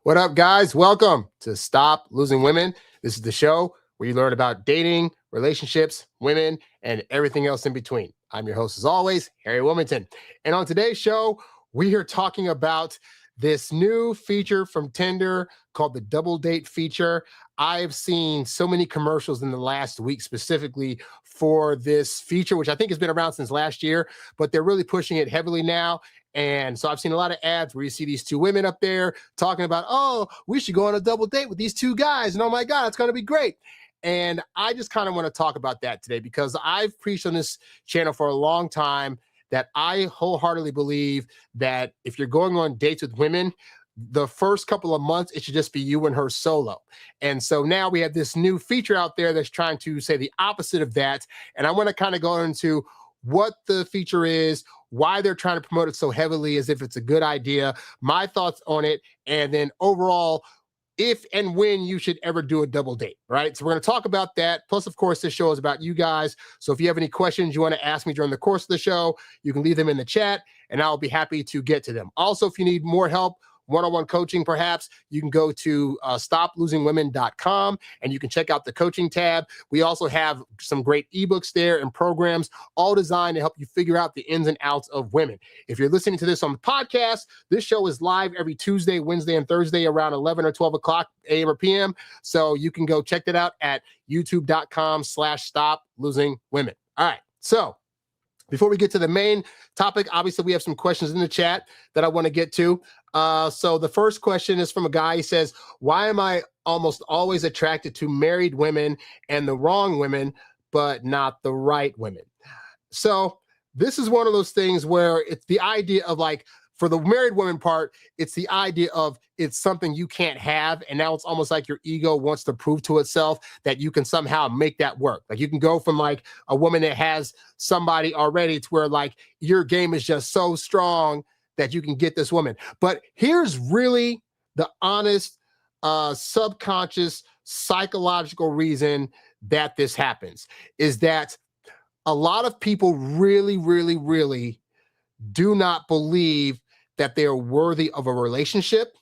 What up, guys? Welcome to Stop Losing Women. This is the show where you learn about dating, relationships, women, and everything else in between. I'm your host, as always, Harry Wilmington. And on today's show, we are talking about this new feature from Tinder called the double date feature. I've seen so many commercials in the last week specifically for this feature, which I think has been around since last year, but they're really pushing it heavily now. And so I've seen a lot of ads where you see these two women up there talking about, oh, we should go on a double date with these two guys. And oh my God, it's going to be great. And I just kind of want to talk about that today because I've preached on this channel for a long time that I wholeheartedly believe that if you're going on dates with women, the first couple of months, it should just be you and her solo. And so now we have this new feature out there that's trying to say the opposite of that. And I want to kind of go into what the feature is, why they're trying to promote it so heavily as if it's a good idea, my thoughts on it, and then overall, if and when you should ever do a double date, right? So we're going to talk about that. Plus, of course, this show is about you guys. So if you have any questions you want to ask me during the course of the show, you can leave them in the chat and I'll be happy to get to them. Also, if you need more help, one-on-one coaching, perhaps, you can go to stoplosingwomen.com and you can check out the coaching tab. We also have some great ebooks there and programs, all designed to help you figure out the ins and outs of women. If you're listening to this on the podcast, this show is live every Tuesday, Wednesday, and Thursday around 11 or 12 o'clock a.m. or p.m. So you can go check that out at youtube.com/stoplosingwomen. All right, so before we get to the main topic, obviously we have some questions in the chat that I want to get to. So the first question is from a guy. He says, why am I almost always attracted to married women and the wrong women, but not the right women? So this is one of those things where it's the idea of like, for the married woman part, it's the idea of it's something you can't have. And now it's almost like your ego wants to prove to itself that you can somehow make that work. Like you can go from like a woman that has somebody already to where like your game is just so strong that you can get this woman. But here's really the honest, subconscious, psychological reason that this happens is that a lot of people really do not believe that they are worthy of a relationship.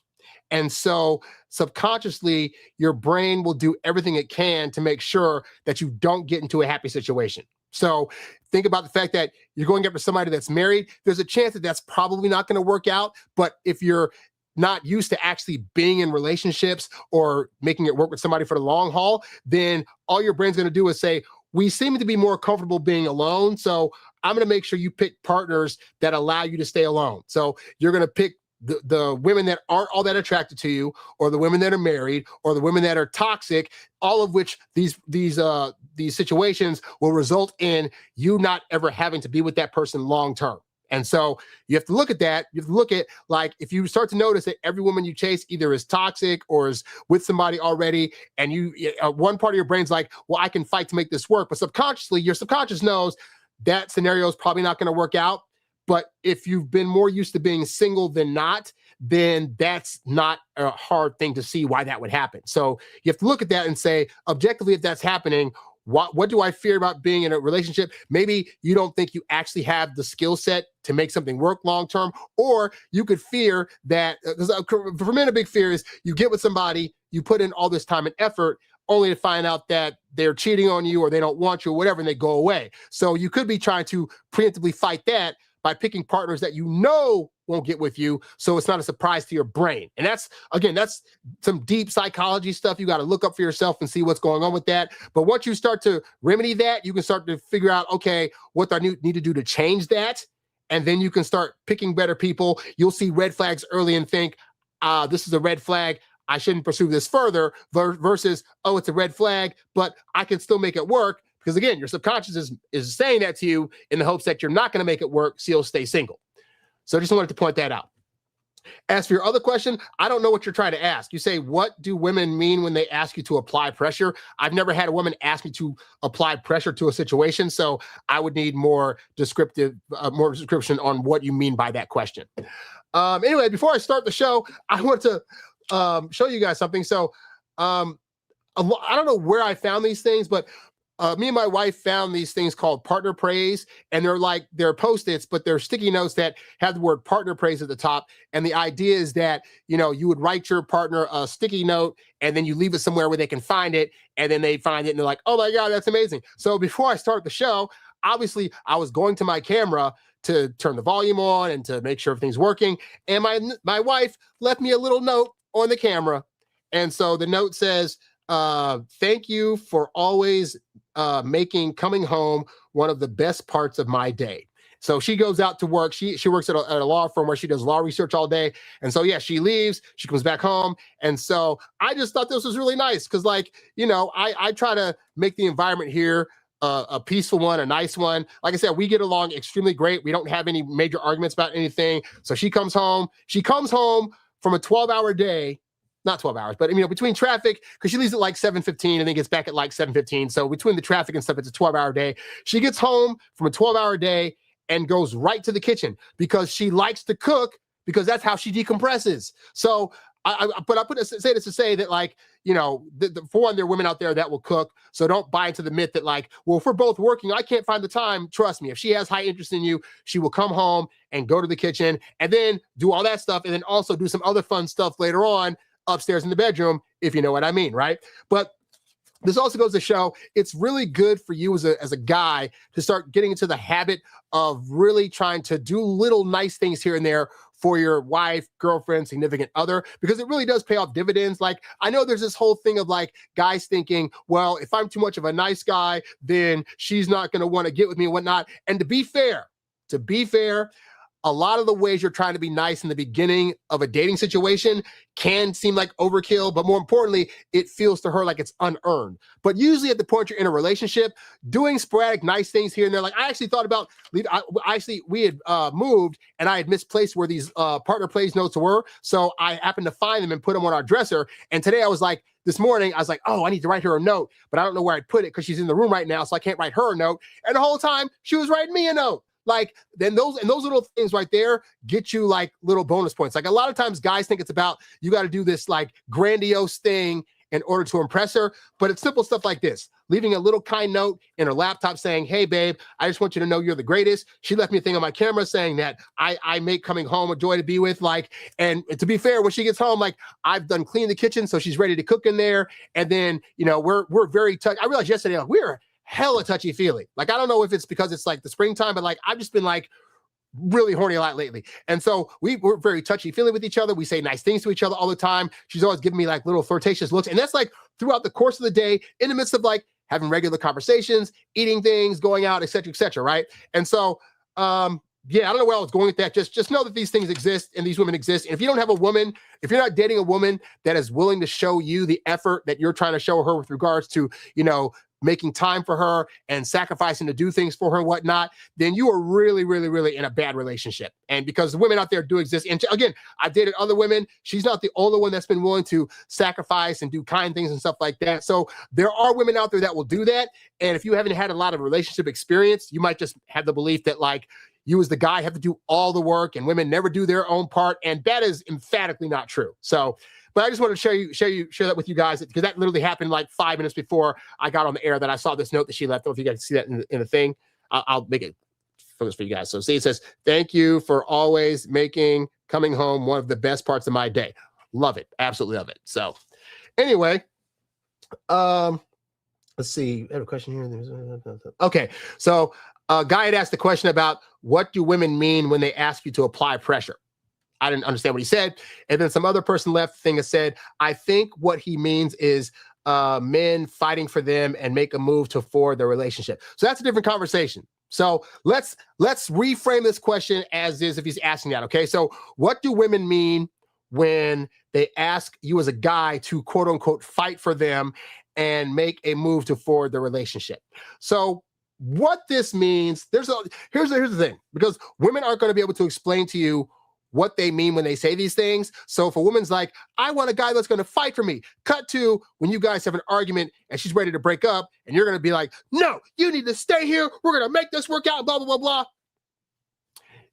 And so subconsciously, your brain will do everything it can to make sure that you don't get into a happy situation. So think about the fact that you're going after somebody that's married. There's a chance that that's probably not going to work out. But if you're not used to actually being in relationships or making it work with somebody for the long haul, then all your brain's going to do is say, we seem to be more comfortable being alone. So I'm going to make sure you pick partners that allow you to stay alone. So you're going to pick the women that aren't all that attracted to you, or the women that are married, or the women that are toxic, all of which these situations will result in you not ever having to be with that person long term. And so you have to look at that. You have to look at, like, if you start to notice that every woman you chase either is toxic or is with somebody already, and you one part of your brain's like, well, I can fight to make this work. But subconsciously, your subconscious knows that scenario is probably not going to work out. But if you've been more used to being single than not, then that's not a hard thing to see why that would happen. So you have to look at that and say, objectively, if that's happening, what do I fear about being in a relationship? Maybe you don't think you actually have the skill set to make something work long term, or you could fear that, for men, a big fear is you get with somebody, you put in all this time and effort, only to find out that they're cheating on you or they don't want you or whatever, and they go away. So you could be trying to preemptively fight that by picking partners that you know won't get with you, so it's not a surprise to your brain. And that's some deep psychology stuff you got to look up for yourself and see what's going on with that. But once you start to remedy that, you can start to figure out, okay, what do I need to do to change that? And then you can start picking better people. You'll see red flags early and think, this is a red flag, I shouldn't pursue this further, versus, oh, it's a red flag, but I can still make it work. Because again, your subconscious is saying that to you in the hopes that you're not going to make it work, so you'll stay single. So I just wanted to point that out. As for your other question, I don't know what you're trying to ask. You say, what do women mean when they ask you to apply pressure? I've never had a woman ask me to apply pressure to a situation, so I would need more description on what you mean by that question. Anyway, before I start the show, I want to show you guys something. So I don't know where I found these things, but me and my wife found these things called partner praise, and they're post-its, but they're sticky notes that have the word partner praise at the top. And the idea is that, you would write your partner a sticky note and then you leave it somewhere where they can find it, and then they find it and they're like, oh my God, that's amazing. So before I start the show, obviously I was going to my camera to turn the volume on and to make sure everything's working. And my wife left me a little note on the camera. And so the note says, thank you for always making coming home one of the best parts of my day. So she goes out to work. She works at a law firm where she does law research all day. And so, yeah, she leaves, she comes back home. And so I just thought this was really nice because, I try to make the environment here a peaceful one, a nice one. Like I said, we get along extremely great. We don't have any major arguments about anything. So she comes home from a 12-hour day. Not 12 hours, but between traffic, because she leaves at like 7:15 and then gets back at like 7:15. So between the traffic and stuff, it's a 12-hour day. She gets home from a 12-hour day and goes right to the kitchen because she likes to cook, because that's how she decompresses. So I say this to say that, for one, there are women out there that will cook. So don't buy into the myth that if we're both working, I can't find the time. Trust me, if she has high interest in you, she will come home and go to the kitchen and then do all that stuff. And then also do some other fun stuff later on upstairs in the bedroom, if you know what I mean, right? But this also goes to show it's really good for you as a guy to start getting into the habit of really trying to do little nice things here and there for your wife, girlfriend, significant other, because it really does pay off dividends. I know there's this whole thing of guys thinking, well, if I'm too much of a nice guy, then she's not going to want to get with me and whatnot. And to be fair, a lot of the ways you're trying to be nice in the beginning of a dating situation can seem like overkill, but more importantly, it feels to her like it's unearned. But usually at the point you're in a relationship, doing sporadic nice things here and there, I actually thought about, we had moved and I had misplaced where these partner plays notes were. So I happened to find them and put them on our dresser. And today this morning, I was like, oh, I need to write her a note, but I don't know where I'd put it because she's in the room right now, so I can't write her a note. And the whole time she was writing me a note. Then those little things right there get you little bonus points. A lot of times guys think it's about, you got to do this grandiose thing in order to impress her. But it's simple stuff like this: leaving a little kind note in her laptop saying, hey babe, I just want you to know you're the greatest. She left me a thing on my camera saying that I make coming home a joy to be with. And to be fair, when she gets home, I've done clean the kitchen, so she's ready to cook in there. And then, we're very touched. I realized yesterday, we're hella touchy-feely. I don't know if it's because it's the springtime, but I've just been really horny a lot lately. And so we're very touchy-feely with each other. We say nice things to each other all the time. She's always giving me little flirtatious looks. And that's throughout the course of the day, in the midst of having regular conversations, eating things, going out, et cetera, right? And so, I don't know where I was going with that. Just know that these things exist and these women exist. And if you don't have a woman, if you're not dating a woman that is willing to show you the effort that you're trying to show her with regards to, making time for her and sacrificing to do things for her and whatnot, then you are really, really, really in a bad relationship. And because the women out there do exist. And again, I've dated other women. She's not the only one that's been willing to sacrifice and do kind things and stuff like that. So there are women out there that will do that. And if you haven't had a lot of relationship experience, you might just have the belief that you as the guy have to do all the work and women never do their own part. And that is emphatically not true. So, but I just wanted to share that with you guys, because that literally happened 5 minutes before I got on the air, that I saw this note that she left. I don't know if you guys see that in the thing. I'll make it focus for you guys. So see, it says, thank you for always making coming home one of the best parts of my day. Love it. Absolutely love it. So anyway, let's see. I have a question here. Okay. So a guy had asked the question about, what do women mean when they ask you to apply pressure? I didn't understand what he said. And then some other person left the thing and said, I think what he means is men fighting for them and make a move to forward their relationship. So that's a different conversation. So let's reframe this question as is if he's asking that. Okay. So what do women mean when they ask you as a guy to quote unquote fight for them and make a move to forward the relationship? So what this means, here's the thing, because women aren't going to be able to explain to you what they mean when they say these things. So if a woman's like, I want a guy that's going to fight for me, cut to when you guys have an argument and she's ready to break up and you're going to be like, no, you need to stay here. We're going to make this work out, blah, blah, blah, blah.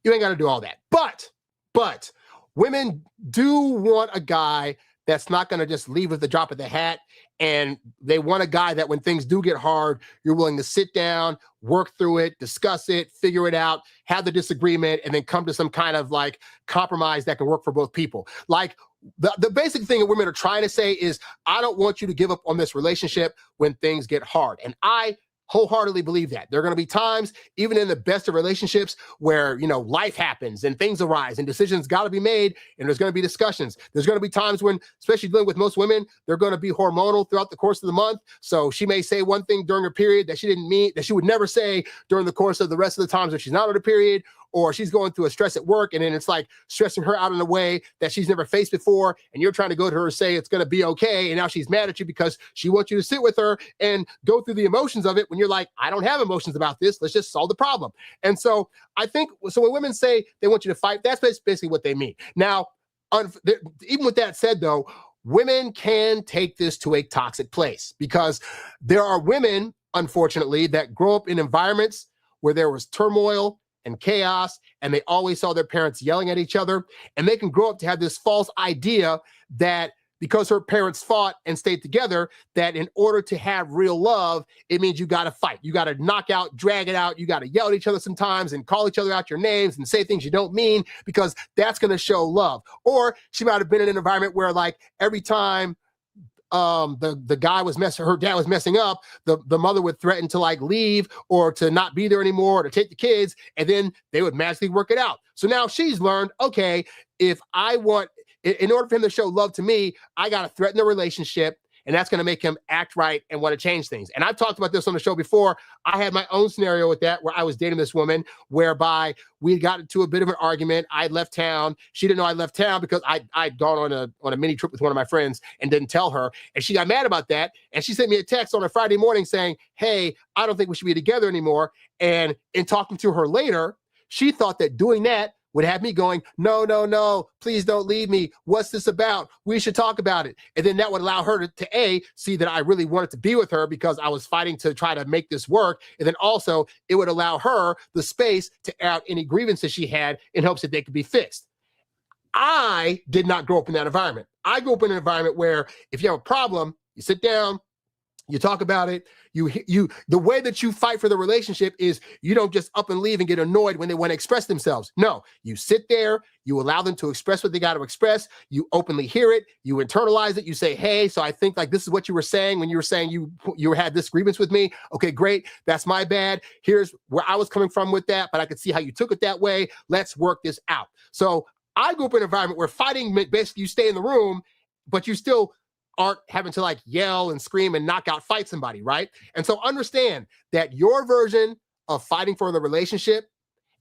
You ain't got to do all that. But women do want a guy that's not going to just leave with the drop of the hat. And they want a guy that when things do get hard, you're willing to sit down, work through it, discuss it, figure it out, have the disagreement, and then come to some kind of like compromise that can work for both people. Like the basic thing that women are trying to say is, I don't want you to give up on this relationship when things get hard. And I wholeheartedly believe that. There are going to be times, even in the best of relationships, where, you know, life happens and things arise and decisions got to be made, and there's going to be discussions. There's going to be times when, especially dealing with most women, they're going to be hormonal throughout the course of the month. So she may say one thing during her period that she didn't mean, that she would never say during the course of the rest of the times when she's not on her period, or she's going through a stress at work, and then it's like stressing her out in a way that she's never faced before, and you're trying to go to her and say it's going to be okay, and now she's mad at you because she wants you to sit with her and go through the emotions of it when you're like, I don't have emotions about this, let's just solve the problem. And so I think, so when women say they want you to fight, that's basically what they mean. Now, even with that said though, women can take this to a toxic place, because there are women, unfortunately, that grow up in environments where there was turmoil and chaos, and they always saw their parents yelling at each other, and they can grow up to have this false idea that because her parents fought and stayed together, that in order to have real love, it means you got to fight. You got to knock out, drag it out. You got to yell at each other sometimes and call each other out your names and say things you don't mean, because that's going to show love. Or she might have been in an environment where, like, every time the guy was her dad was messing up, the mother would threaten to like leave or to not be there anymore, or to take the kids, and then they would magically work it out. So now she's learned, okay, if I want, in order for him to show love to me, I got to threaten the relationship, and that's going to make him act right and want to change things. And I've talked about this on the show before. I had my own scenario with that, where I was dating this woman, whereby we got into a bit of an argument. I left town. She didn't know I left town because I'd gone on a mini trip with one of my friends and didn't tell her. And she got mad about that. And she sent me a text on a Friday morning saying, hey, I don't think we should be together anymore. And in talking to her later, she thought that doing that would have me going, no, please don't leave me. What's this about? We should talk about it. And then that would allow her to A, see that I really wanted to be with her because I was fighting to try to make this work. And then also it would allow her the space to air out any grievances she had in hopes that they could be fixed. I did not grow up in that environment. I grew up in an environment where if you have a problem, you sit down, you talk about it. The way that you fight for the relationship is you don't just up and leave and get annoyed when they want to express themselves. No, you sit there, you allow them to express what they got to express. You openly hear it, you internalize it. You say, hey, so I think like this is what you were saying when you were saying you had this grievance with me. Okay, great. That's my bad. Here's where I was coming from with that, but I could see how you took it that way. Let's work this out. So I grew up in an environment where fighting meant basically you stay in the room, but you still aren't having to like yell and scream and knock out fight somebody, right? And so understand that your version of fighting for the relationship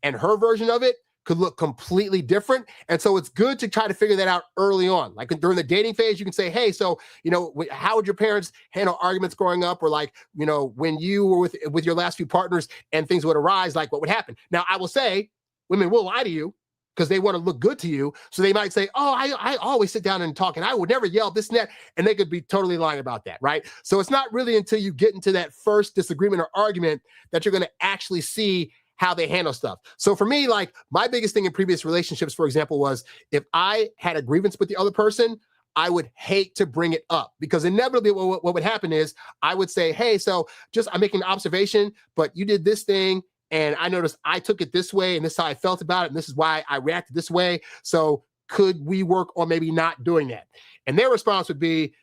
and her version of it could look completely different. And so it's good to try to figure that out early on. Like during the dating phase, you can say, hey, so, you know, how would your parents handle arguments growing up? Or like, you know, when you were with your last few partners and things would arise, like what would happen? Now, I will say women will lie to you because they want to look good to you. So they might say, oh, I always sit down and talk and I would never yell this and that. And they could be totally lying about that, right? So it's not really until you get into that first disagreement or argument that you're going to actually see how they handle stuff. So for me, like my biggest thing in previous relationships, for example, was if I had a grievance with the other person, I would hate to bring it up because inevitably what would happen is I would say, hey, so just I'm making an observation, but you did this thing. And I noticed I took it this way, and this is how I felt about it, and this is why I reacted this way. So could we work on maybe not doing that? And their response would be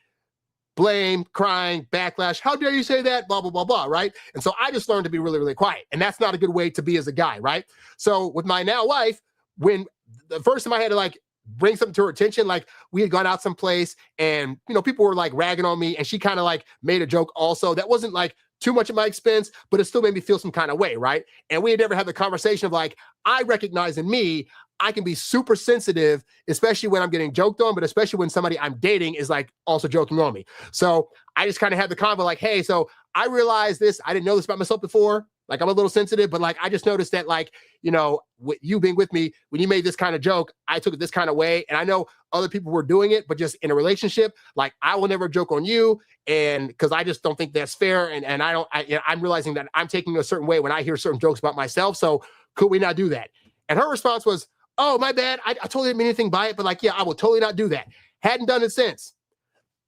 blame, crying, backlash. How dare you say that? Blah, blah, blah, blah, right? And so I just learned to be really, really quiet. And that's not a good way to be as a guy, right? So with my now wife, when the first time I had to like bring something to her attention, like we had gone out someplace and, you know, people were like ragging on me and she kind of like made a joke also. That wasn't like too much at my expense, but it still made me feel some kind of way, right? And we had never had the conversation of like, I recognize in me, I can be super sensitive, especially when I'm getting joked on, but especially when somebody I'm dating is like also joking on me. So I just kind of had the convo like, hey, so I realized this, I didn't know this about myself before. Like I'm a little sensitive, but like, I just noticed that like, you know, with you being with me, when you made this kind of joke, I took it this kind of way. And I know other people were doing it, but just in a relationship, like I will never joke on you. And because I just don't think that's fair. And I'm realizing that I'm taking a certain way when I hear certain jokes about myself. So could we not do that? And her response was, oh, my bad. I totally didn't mean anything by it, but like, yeah, I will totally not do that. Hadn't done it since.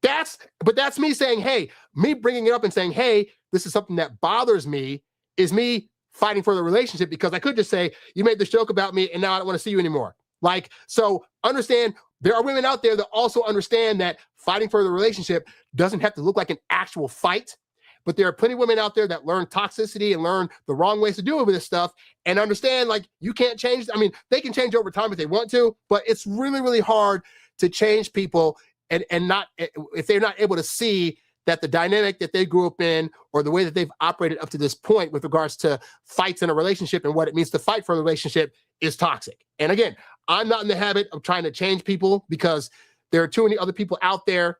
But that's me saying, hey, me bringing it up and saying, hey, this is something that bothers me, is me fighting for the relationship, because I could just say, you made this joke about me and now I don't want to see you anymore. Like, so understand, there are women out there that also understand that fighting for the relationship doesn't have to look like an actual fight. But there are plenty of women out there that learn toxicity and learn the wrong ways to deal with this stuff and understand, like, you can't change. I mean, they can change over time if they want to, but it's really, really hard to change people and not, if they're not able to see that the dynamic that they grew up in or the way that they've operated up to this point with regards to fights in a relationship and what it means to fight for a relationship is toxic. And again, I'm not in the habit of trying to change people, because there are too many other people out there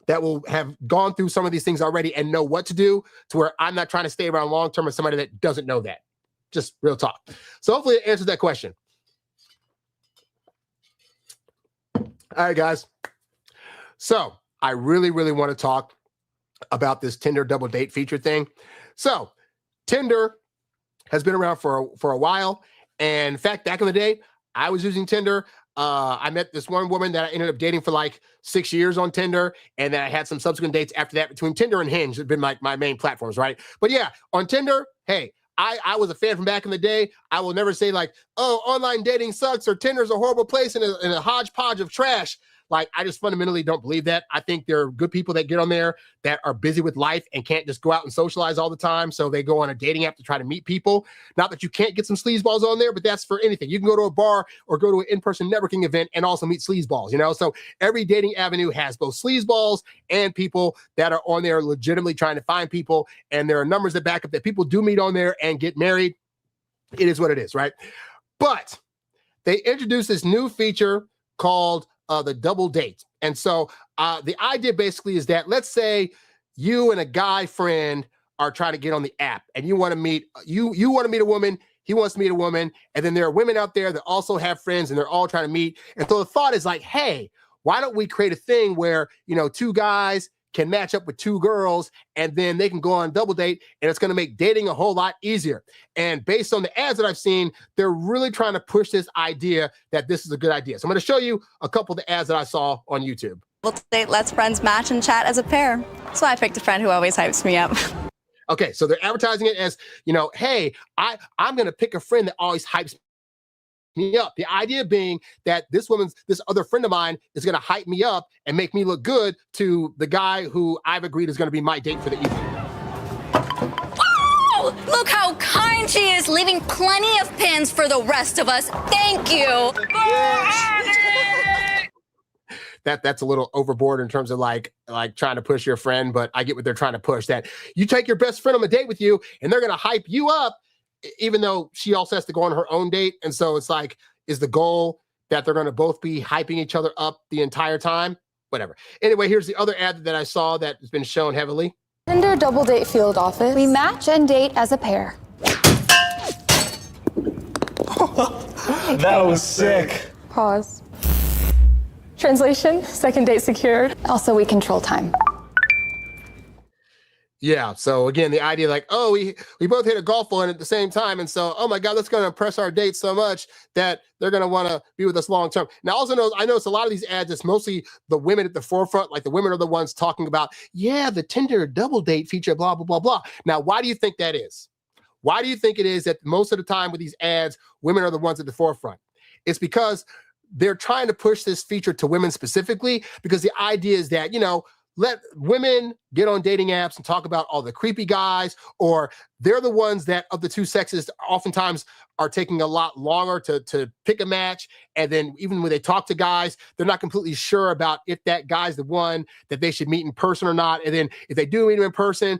that will have gone through some of these things already and know what to do, to where I'm not trying to stay around long-term with somebody that doesn't know that. Just real talk. So hopefully it answers that question. All right, guys. So I really, really want to talk about this Tinder double date feature thing. So Tinder has been around for a while. And in fact, back in the day, I was using Tinder. I met this one woman that I ended up dating for like 6 years on Tinder. And then I had some subsequent dates after that between Tinder and Hinge. Have been like my main platforms, right? But yeah, on Tinder, hey, I was a fan from back in the day. I will never say like, oh, online dating sucks or Tinder's a horrible place and a hodgepodge of trash. Like, I just fundamentally don't believe that. I think there are good people that get on there that are busy with life and can't just go out and socialize all the time. So they go on a dating app to try to meet people. Not that you can't get some sleazeballs on there, but that's for anything. You can go to a bar or go to an in-person networking event and also meet sleazeballs, you know? So every dating avenue has both sleazeballs and people that are on there legitimately trying to find people. And there are numbers that back up that people do meet on there and get married. It is what it is, right? But they introduced this new feature called the double date. And so the idea basically is that, let's say you and a guy friend are trying to get on the app and you want to meet, you want to meet a woman, he wants to meet a woman. And then there are women out there that also have friends and they're all trying to meet. And so the thought is like, hey, why don't we create a thing where, you know, two guys can match up with two girls and then they can go on a double date, and it's going to make dating a whole lot easier. And based on the ads that I've seen, they're really trying to push this idea that this is a good idea. So I'm going to show you a couple of the ads that I saw on YouTube. Double date lets friends match and chat as a pair. So I picked a friend who always hypes me up. Okay, so they're advertising it as, you know, hey, I'm going to pick a friend that always hypes me up. The idea being that this other friend of mine is going to hype me up and make me look good to the guy who I've agreed is going to be my date for the evening. Oh, look how kind she is, leaving plenty of pins for the rest of us. Thank you. That's a little overboard in terms of like trying to push your friend, but I get what they're trying to push, that you take your best friend on a date with you and they're going to hype you up, even though she also has to go on her own date. And so it's like, is the goal that they're going to both be hyping each other up the entire time? Whatever. Anyway, here's the other ad that I saw that has been shown heavily. Tinder double date field office. We match and date as a pair. That was sick. Pause. Translation, second date secured. Also, we control time. Yeah. So again, the idea like, oh, we both hit a golf ball at the same time. And so, oh my God, that's going to impress our date so much that they're going to want to be with us long term. Now, also I notice a lot of these ads, it's mostly the women at the forefront. Like the women are the ones talking about, yeah, the Tinder double date feature, blah, blah, blah, blah. Now, why do you think that is? Why do you think it is that most of the time with these ads, women are the ones at the forefront? It's because they're trying to push this feature to women specifically, because the idea is that, you know, let women get on dating apps and talk about all the creepy guys, or they're the ones that of the two sexes oftentimes are taking a lot longer to pick a match. And then even when they talk to guys, they're not completely sure about if that guy's the one that they should meet in person or not. And then if they do meet him in person,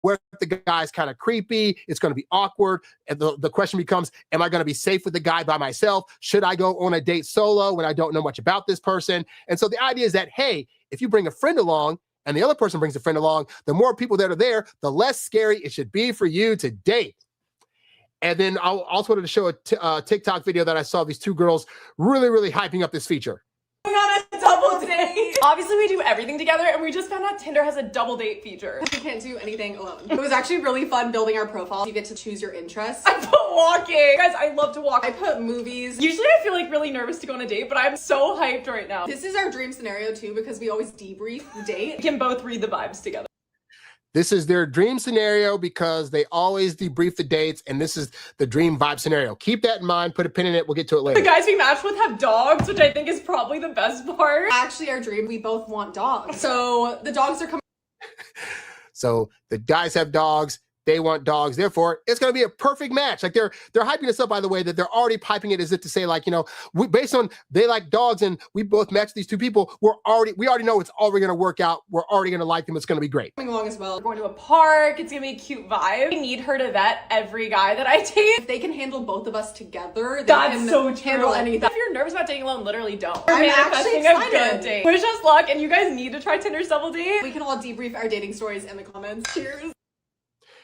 what if the guy's kind of creepy? It's going to be awkward. And the question becomes, am I going to be safe with the guy by myself? Should I go on a date solo when I don't know much about this person? And so the idea is that, hey, if you bring a friend along and the other person brings a friend along, the more people that are there, the less scary it should be for you to date. And then I also wanted to show a TikTok video that I saw these two girls really, really hyping up this feature. on a double date. Obviously, we do everything together, and we just found out Tinder has a double date feature. We can't do anything alone. It was actually really fun building our profile. You get to choose your interests. I put walking. Guys, I love to walk. I put movies. Usually I feel like really nervous to go on a date, but I'm so hyped right now. This is our dream scenario too, because we always debrief the date. We can both read the vibes together. This is their dream scenario because they always debrief the dates, and this is the dream vibe scenario. Keep that in mind. Put a pin in it. We'll get to it later. The guys we matched with have dogs, which I think is probably the best part. Actually, our dream, we both want dogs. So the dogs are coming. So the guys have dogs. They want dogs. Therefore, it's going to be a perfect match. Like they're hyping this up, by the way, that they're already piping it as if to say, like, you know, based on they like dogs and we both match these two people, we already know it's already going to work out. We're already going to like them. It's going to be great. Coming along as well. We're going to a park. It's going to be a cute vibe. I need her to vet every guy that I date. If they can handle both of us together, they That's can so handle true. anything. If you're nervous about dating alone, literally don't. I'm Manifesting actually a excited. good date. Wish us luck, and you guys need to try Tinder's double date. We can all debrief our dating stories in the comments. Cheers.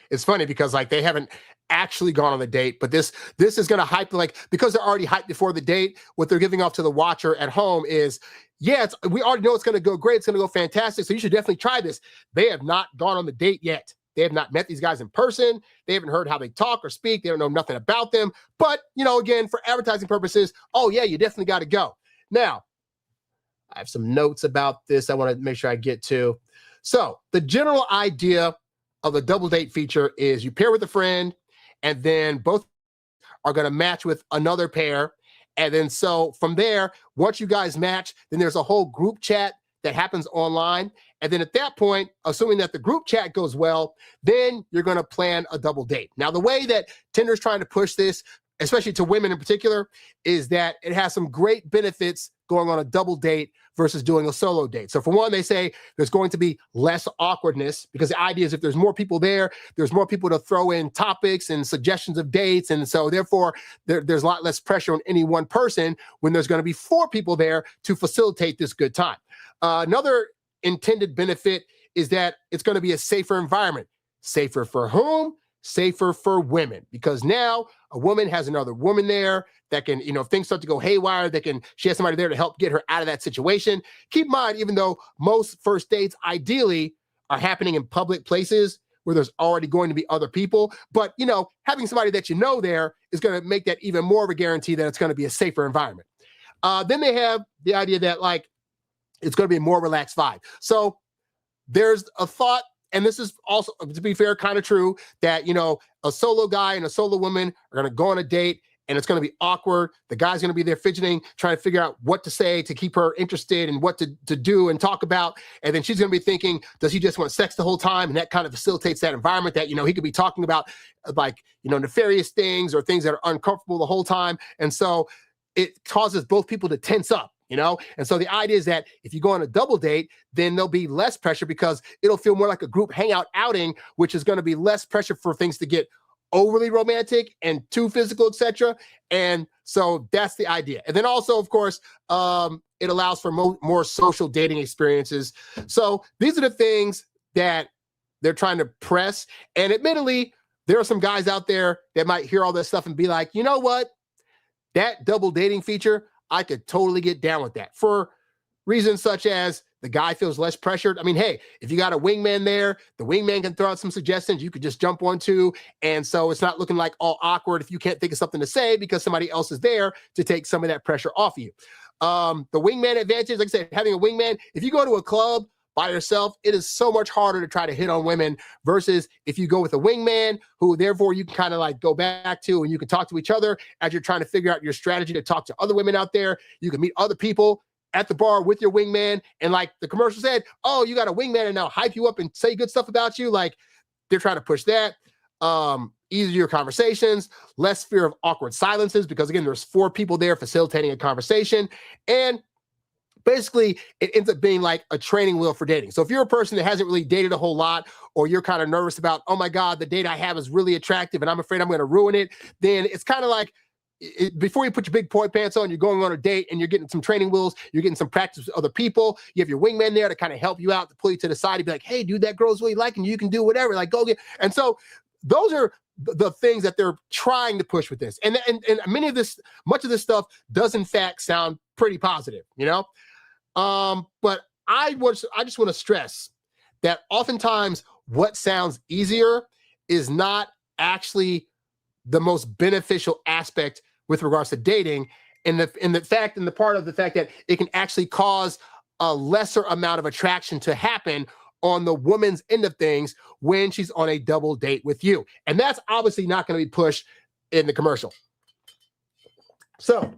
It's funny because like they haven't actually gone on the date, but this is going to hype, like, because they're already hyped before the date. What they're giving off to the watcher at home is, yeah, we already know it's going to go great. It's going to go fantastic. So you should definitely try this. They have not gone on the date yet. They have not met these guys in person. They haven't heard how they talk or speak. They don't know nothing about them. But, you know, again, for advertising purposes, oh yeah, you definitely got to go. Now, I have some notes about this I want to make sure I get to. So the general idea of the double date feature is you pair with a friend, and then both are going to match with another pair. And then so from there, once you guys match, then there's a whole group chat that happens online. And then at that point, assuming that the group chat goes well, then you're going to plan a double date. Now, the way that Tinder's trying to push this, especially to women in particular, is that it has some great benefits going on a double date versus doing a solo date. So for one, they say there's going to be less awkwardness, because the idea is if there's more people there, there's more people to throw in topics and suggestions of dates. And so therefore, there's a lot less pressure on any one person when there's going to be 4 people there to facilitate this good time. Another intended benefit is that it's going to be a safer environment. Safer for whom? Safer for women, because now a woman has another woman there that can, you know, if things start to go haywire, she has somebody there to help get her out of that situation. Keep in mind, even though most first dates ideally are happening in public places where there's already going to be other people, but, you know, having somebody that you know there is going to make that even more of a guarantee that it's going to be a safer environment. Then they have the idea that, like, it's going to be a more relaxed vibe. So there's a thought, and this is also, to be fair, kind of true, that, you know, a solo guy and a solo woman are going to go on a date, and it's going to be awkward. The guy's going to be there fidgeting, trying to figure out what to say to keep her interested and what to do and talk about. And then she's going to be thinking, does he just want sex the whole time? And that kind of facilitates that environment that, you know, he could be talking about, like, you know, nefarious things or things that are uncomfortable the whole time. And so it causes both people to tense up. You know, and so the idea is that if you go on a double date, then there'll be less pressure because it'll feel more like a group hangout outing, which is going to be less pressure for things to get overly romantic and too physical, etc. And so that's the idea. And then also, of course, it allows for more social dating experiences. So these are the things that they're trying to press. And admittedly, there are some guys out there that might hear all this stuff and be like, you know what, that double dating feature, I could totally get down with that, for reasons such as the guy feels less pressured. I mean, hey, if you got a wingman there, the wingman can throw out some suggestions you could just jump onto. And so it's not looking like all awkward if you can't think of something to say because somebody else is there to take some of that pressure off of you. The wingman advantage, like I said, having a wingman, if you go to a club by yourself, it is so much harder to try to hit on women versus if you go with a wingman who therefore you can kind of like go back to and you can talk to each other as you're trying to figure out your strategy to talk to other women out there. You can meet other people at the bar with your wingman. And like the commercial said, oh, you got a wingman and now hype you up and say good stuff about you. Like they're trying to push that. Easier conversations, less fear of awkward silences, because again, there's 4 people there facilitating a conversation. And basically, it ends up being like a training wheel for dating. So if you're a person that hasn't really dated a whole lot, or you're kind of nervous about, oh my God, the date I have is really attractive and I'm afraid I'm going to ruin it, then it's kind of like, before you put your big boy pants on, you're going on a date and you're getting some training wheels, you're getting some practice with other people. You have your wingman there to kind of help you out, to pull you to the side and be like, hey, dude, that girl's really liking you. You can do whatever, like go get. And so those are the things that they're trying to push with this. And much of this stuff does in fact sound pretty positive, you know? But I just want to stress that oftentimes what sounds easier is not actually the most beneficial aspect with regards to dating, and the part of the fact that it can actually cause a lesser amount of attraction to happen on the woman's end of things when she's on a double date with you. And that's obviously not going to be pushed in the commercial. So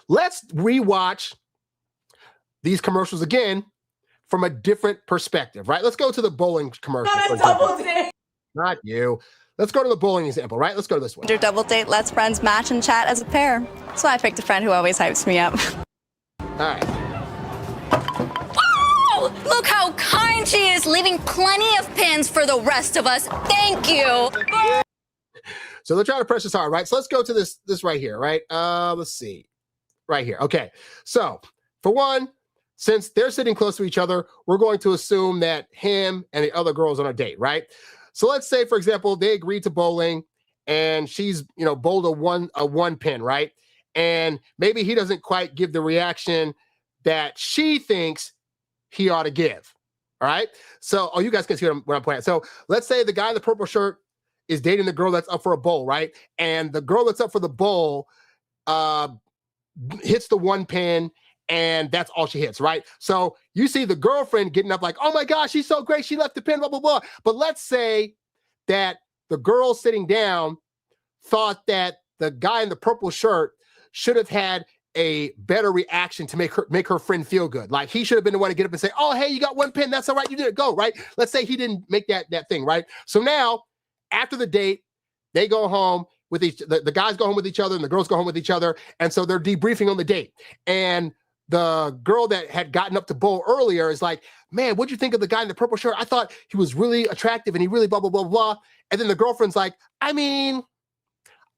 let's rewatch these commercials again from a different perspective, right? Let's go to the bowling commercial. Not a double date. Not you. Let's go to the bowling example, right? Let's go to this one. Your double date lets friends match and chat as a pair. So I picked a friend who always hypes me up. All right. Oh, look how kind she is, leaving plenty of pins for the rest of us. Thank you. So they're trying to press us hard, right? So let's go to this right here, right? Let's see. Right here. Okay. So for one, since they're sitting close to each other, we're going to assume that him and the other girl's on a date, right? So let's say, for example, they agreed to bowling and she's, bowled a one pin, right? And maybe he doesn't quite give the reaction that she thinks he ought to give. All right. So, you guys can see what I'm pointing at. So let's say the guy in the purple shirt is dating the girl that's up for a bowl, right? And the girl that's up for the bowl hits the one pin, and that's all she hits, right? So you see the girlfriend getting up like, oh my gosh, she's so great, she left the pin, blah, blah, blah. But let's say that the girl sitting down thought that the guy in the purple shirt should have had a better reaction to make her friend feel good. Like he should have been the one to get up and say, oh, hey, you got one pin, that's all right, you did it, go, right? Let's say he didn't make that thing, right? So now, after the date, they go home with the guys go home with each other and the girls go home with each other. And so they're debriefing on the date. And the girl that had gotten up to bowl earlier is like, man, what'd you think of the guy in the purple shirt? I thought he was really attractive and he really blah, blah, blah, blah. And then the girlfriend's like, I mean,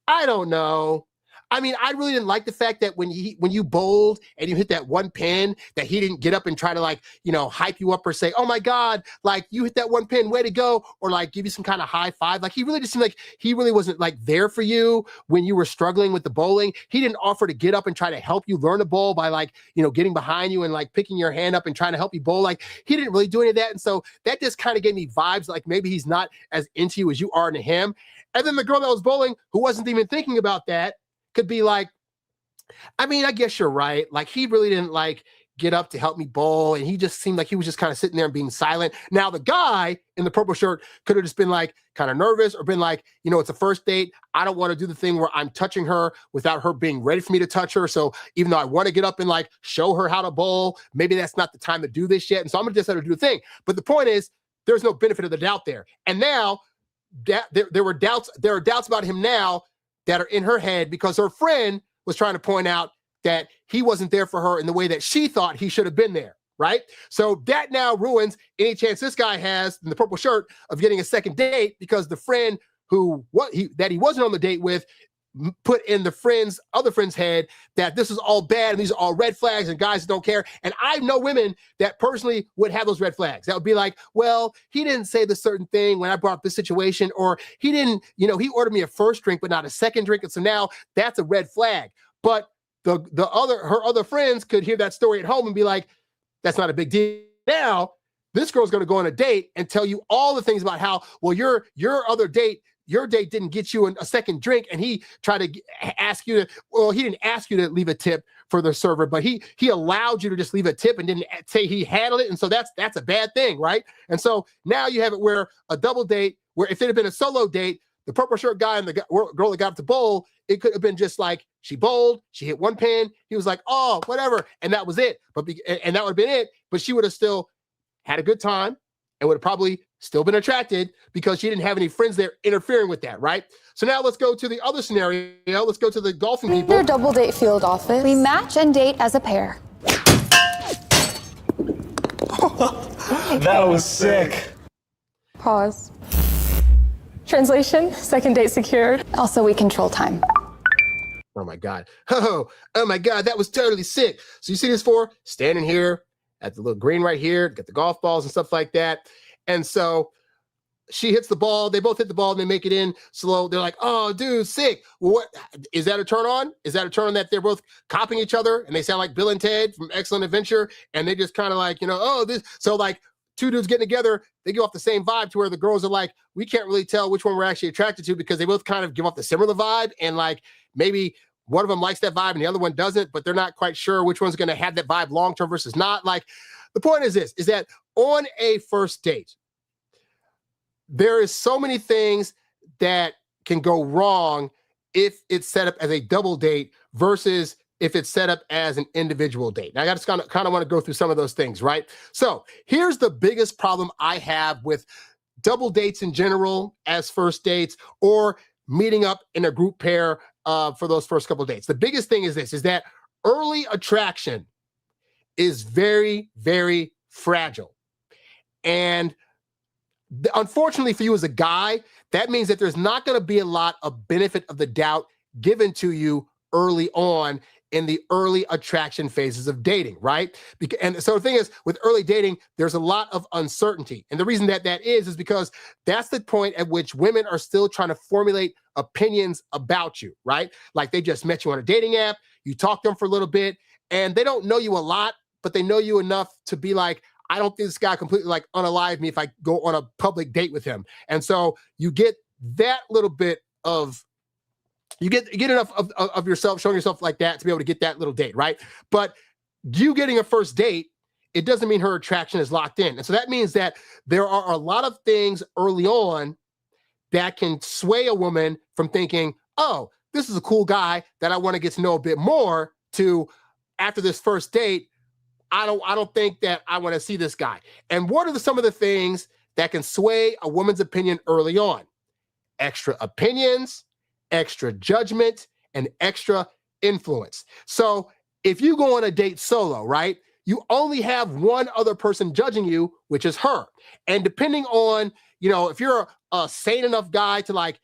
I don't know. I mean, I really didn't like the fact that when you bowled and you hit that one pin, that he didn't get up and try to hype you up or say, oh my God, like you hit that one pin, way to go. Or like give you some kind of high five. Like he really just seemed like he really wasn't like there for you when you were struggling with the bowling. He didn't offer to get up and try to help you learn a bowl by getting behind you and like picking your hand up and trying to help you bowl. Like he didn't really do any of that. And so that just kind of gave me vibes like maybe he's not as into you as you are into him. And then the girl that was bowling, who wasn't even thinking about that, could be like, I mean, I guess you're right. Like he really didn't get up to help me bowl. And he just seemed like he was just kind of sitting there and being silent. Now the guy in the purple shirt could have just been like kind of nervous or been like, it's a first date. I don't want to do the thing where I'm touching her without her being ready for me to touch her. So even though I want to get up and show her how to bowl, maybe that's not the time to do this yet. And so I'm going to just have to do the thing. But the point is there's no benefit of the doubt there. And now there are doubts about him now that are in her head because her friend was trying to point out that he wasn't there for her in the way that she thought he should have been there, right? So that now ruins any chance this guy has in the purple shirt of getting a second date because the friend that he wasn't on the date with put in the other friend's head that this is all bad and these are all red flags and guys don't care. And I know women that personally would have those red flags. That would be like, well, he didn't say the certain thing when I brought up this situation, or he didn't, he ordered me a first drink, but not a second drink. And so now that's a red flag. But her other friends could hear that story at home and be like, that's not a big deal. Now this girl's going to go on a date and tell you all the things about how, well, your date didn't get you a second drink, and he tried to ask you to, well, he didn't ask you to leave a tip for the server, but he allowed you to just leave a tip and didn't say he handled it. And so that's a bad thing, right? And so now you have it where a double date, where if it had been a solo date, the purple shirt guy and the girl that got up to bowl, it could have been just like she bowled, she hit one pin, he was like, oh, whatever, and that was it. And that would have been it, but she would have still had a good time and would have probably still been attracted because she didn't have any friends there interfering with that, right? So now let's go to the other scenario. Let's go to the golfing people. Your double date field office. We match and date as a pair. That was sick. Pause. Translation, second date secured. Also, we control time. Oh my God. Oh my God, that was totally sick. So you see this standing here at the little green right here, get the golf balls and stuff like that. And so she hits the ball, they both hit the ball and they make it in slow. They're like, oh, dude, sick. Well, what is that a turn on? Is that a turn on that they're both copying each other and they sound like Bill and Ted from Excellent Adventure? And they just kind of like, oh, this. So like two dudes getting together, they give off the same vibe to where the girls are like, we can't really tell which one we're actually attracted to because they both kind of give off the similar vibe. And like maybe one of them likes that vibe and the other one doesn't, but they're not quite sure which one's going to have that vibe long-term versus not. Like the point is this, is that on a first date, there is so many things that can go wrong if it's set up as a double date versus if it's set up as an individual date. Now, I just kind of want to go through some of those things, right? So here's the biggest problem I have with double dates in general as first dates or meeting up in a group pair for those first couple of dates. The biggest thing is this, is that early attraction is very, very fragile. And unfortunately for you as a guy, that means that there's not going to be a lot of benefit of the doubt given to you early on in the early attraction phases of dating, right? And so the thing is, with early dating, there's a lot of uncertainty. And the reason that is because that's the point at which women are still trying to formulate opinions about you, right? Like they just met you on a dating app, you talk to them for a little bit, and they don't know you a lot, but they know you enough to be like, I don't think this guy completely like unalive me if I go on a public date with him. And so you get that little bit of, you get enough of yourself, showing yourself like that to be able to get that little date, right? But you getting a first date, it doesn't mean her attraction is locked in. And so that means that there are a lot of things early on that can sway a woman from thinking, oh, this is a cool guy that I want to get to know a bit more, to after this first date, I don't think that I want to see this guy. And what are some of the things that can sway a woman's opinion early on? Extra opinions, extra judgment, and extra influence. So if you go on a date solo, right, you only have one other person judging you, which is her. And depending on, if you're a sane enough guy to like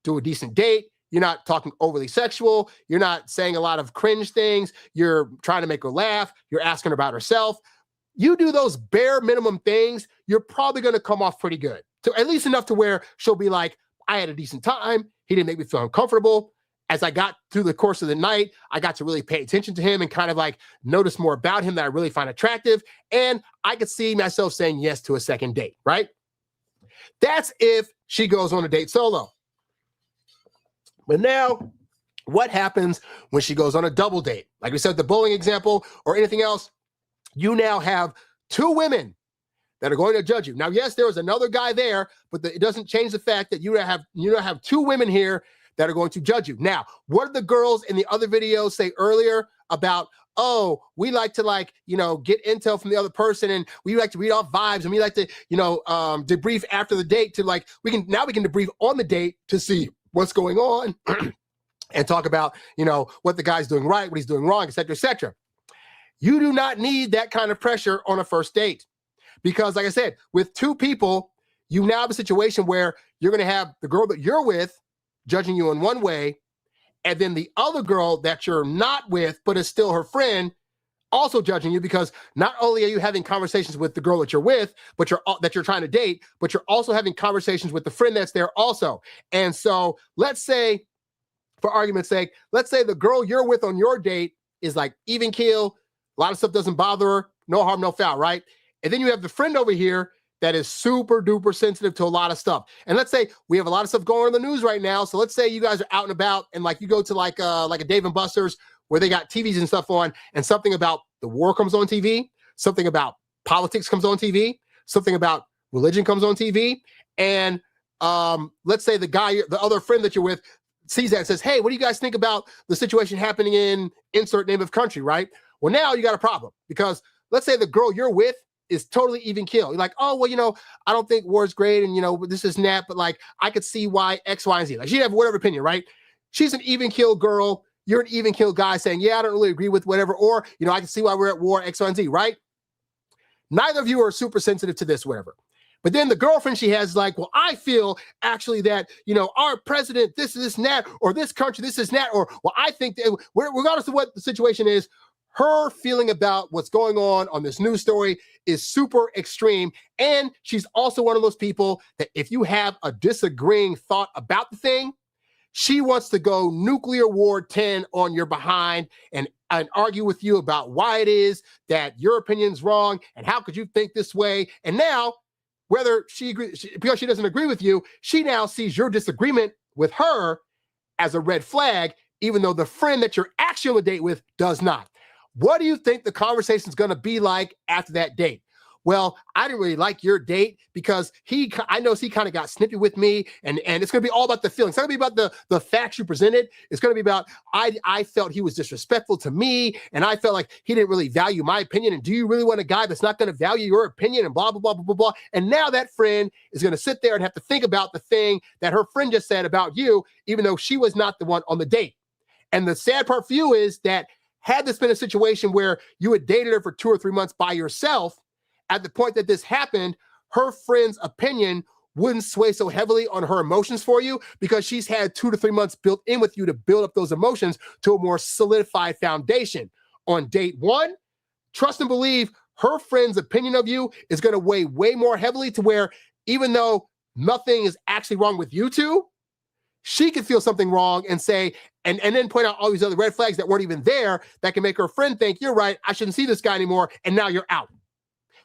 do a decent date, you're not talking overly sexual, you're not saying a lot of cringe things, you're trying to make her laugh, you're asking her about herself. You do those bare minimum things, you're probably going to come off pretty good. So at least enough to where she'll be like, I had a decent time. He didn't make me feel uncomfortable. As I got through the course of the night, I got to really pay attention to him and kind of like notice more about him that I really find attractive. And I could see myself saying yes to a second date, right? That's if she goes on a date solo. But now, what happens when she goes on a double date? Like we said, the bowling example or anything else, you now have two women that are going to judge you. Now, yes, there was another guy there, but it doesn't change the fact that you now have two women here that are going to judge you. Now, what did the girls in the other videos say earlier about, oh, we like to get intel from the other person and we like to read off vibes and we like to, debrief after the date to we can debrief on the date to see what's going on and talk about, what the guy's doing right, what he's doing wrong, et cetera, et cetera. You do not need that kind of pressure on a first date because, like I said, with two people, you now have a situation where you're going to have the girl that you're with judging you in one way, and then the other girl that you're not with, but is still her friend, also judging you because not only are you having conversations with the girl that you're with, but that you're trying to date, but you're also having conversations with the friend that's there also. And so let's say, for argument's sake, let's say the girl you're with on your date is like even keel, a lot of stuff doesn't bother her, no harm, no foul, right? And then you have the friend over here that is super duper sensitive to a lot of stuff. And let's say we have a lot of stuff going on in the news right now. So let's say you guys are out and about and you go to like a Dave & Buster's where they got TVs and stuff on, and something about the war comes on TV, something about politics comes on TV, something about religion comes on TV. And let's say the other friend that you're with sees that and says, hey, what do you guys think about the situation happening in insert name of country, right? Well, now you got a problem because let's say the girl you're with is totally even keel. You're like, oh, well, I don't think war's great and, this is not, but I could see why X, Y, and Z. She'd have whatever opinion, right? She's an even keel girl. You're an even keel guy saying, yeah, I don't really agree with whatever. Or, I can see why we're at war, X, Y, and Z, right? Neither of you are super sensitive to this, whatever. But then the girlfriend she has is like, well, I feel actually that, our president, this and that, or this country, this is that, or, well, I think that regardless of what the situation is, her feeling about what's going on this news story is super extreme. And she's also one of those people that if you have a disagreeing thought about the thing, she wants to go nuclear war 10 on your behind and argue with you about why it is that your opinion's wrong and how could you think this way. And now, whether she agrees, because she doesn't agree with you, she now sees your disagreement with her as a red flag, even though the friend that you're actually on a date with does not. What do you think the conversation is going to be like after that date? Well, I didn't really like your date because I know he kind of got snippy with me, and it's going to be all about the feelings. It's not going to be about the facts you presented. It's going to be about, I felt he was disrespectful to me, and I felt like he didn't really value my opinion, and do you really want a guy that's not going to value your opinion, and blah, blah, blah, blah, blah, blah. And now that friend is going to sit there and have to think about the thing that her friend just said about you, even though she was not the one on the date. And the sad part for you is that had this been a situation where you had dated her for 2 or 3 months by yourself, at the point that this happened, her friend's opinion wouldn't sway so heavily on her emotions for you because she's had 2 to 3 months built in with you to build up those emotions to a more solidified foundation. On date 1, trust and believe her friend's opinion of you is going to weigh way more heavily to where even though nothing is actually wrong with you two, she could feel something wrong and say, and then point out all these other red flags that weren't even there that can make her friend think, you're right, I shouldn't see this guy anymore, and now you're out.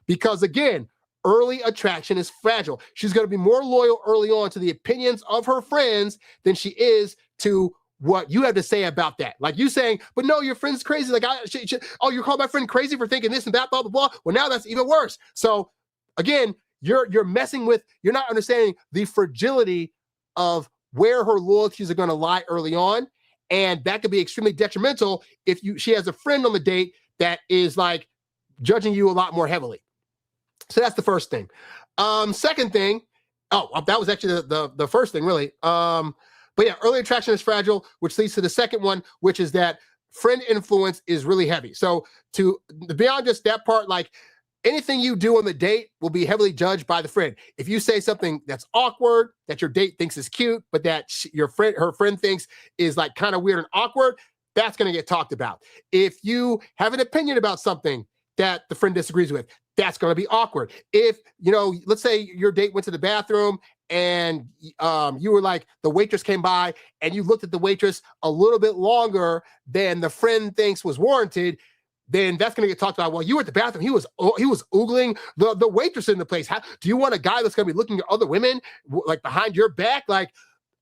Because again, early attraction is fragile. She's going to be more loyal early on to the opinions of her friends than she is to what you have to say about that. Like you saying, but no, your friend's crazy. Like, you call my friend crazy for thinking this and that, blah, blah, blah. Well, now that's even worse. So again, you're messing with, you're not understanding the fragility of where her loyalties are going to lie early on. And that could be extremely detrimental if she has a friend on the date that is like judging you a lot more heavily. So that's the first thing. Second thing, that was actually the first thing, really. But yeah, early attraction is fragile, which leads to the second one, which is that friend influence is really heavy. So to beyond just that part, like anything you do on the date will be heavily judged by the friend. If you say something that's awkward, that your date thinks is cute, but that her friend thinks is like kind of weird and awkward, that's going to get talked about. If you have an opinion about something that the friend disagrees with, that's going to be awkward. If, let's say your date went to the bathroom and you were like, the waitress came by and you looked at the waitress a little bit longer than the friend thinks was warranted, then that's going to get talked about. Well, you were at the bathroom. He was oogling the waitress in the place. Do you want a guy that's going to be looking at other women like behind your back? Like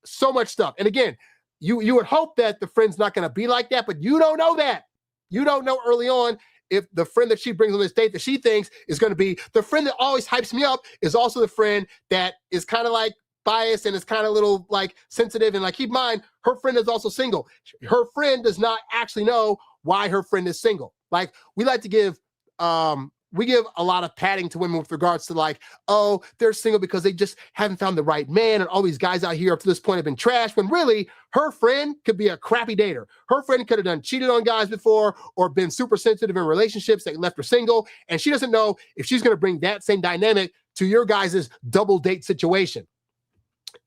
so much stuff. And again, you would hope that the friend's not going to be like that, but you don't know that. You don't know early on if the friend that she brings on this date that she thinks is going to be the friend that always hypes me up is also the friend that is kind of like biased and is kind of a little like sensitive. And like, keep in mind, her friend is also single. Her friend does not actually know why her friend is single. Like we like to give, we give a lot of padding to women with regards to like, oh, they're single because they just haven't found the right man. And all these guys out here up to this point have been trashed, when really her friend could be a crappy dater. Her friend could have cheated on guys before or been super sensitive in relationships that left her single. And she doesn't know if she's going to bring that same dynamic to your guys' double date situation.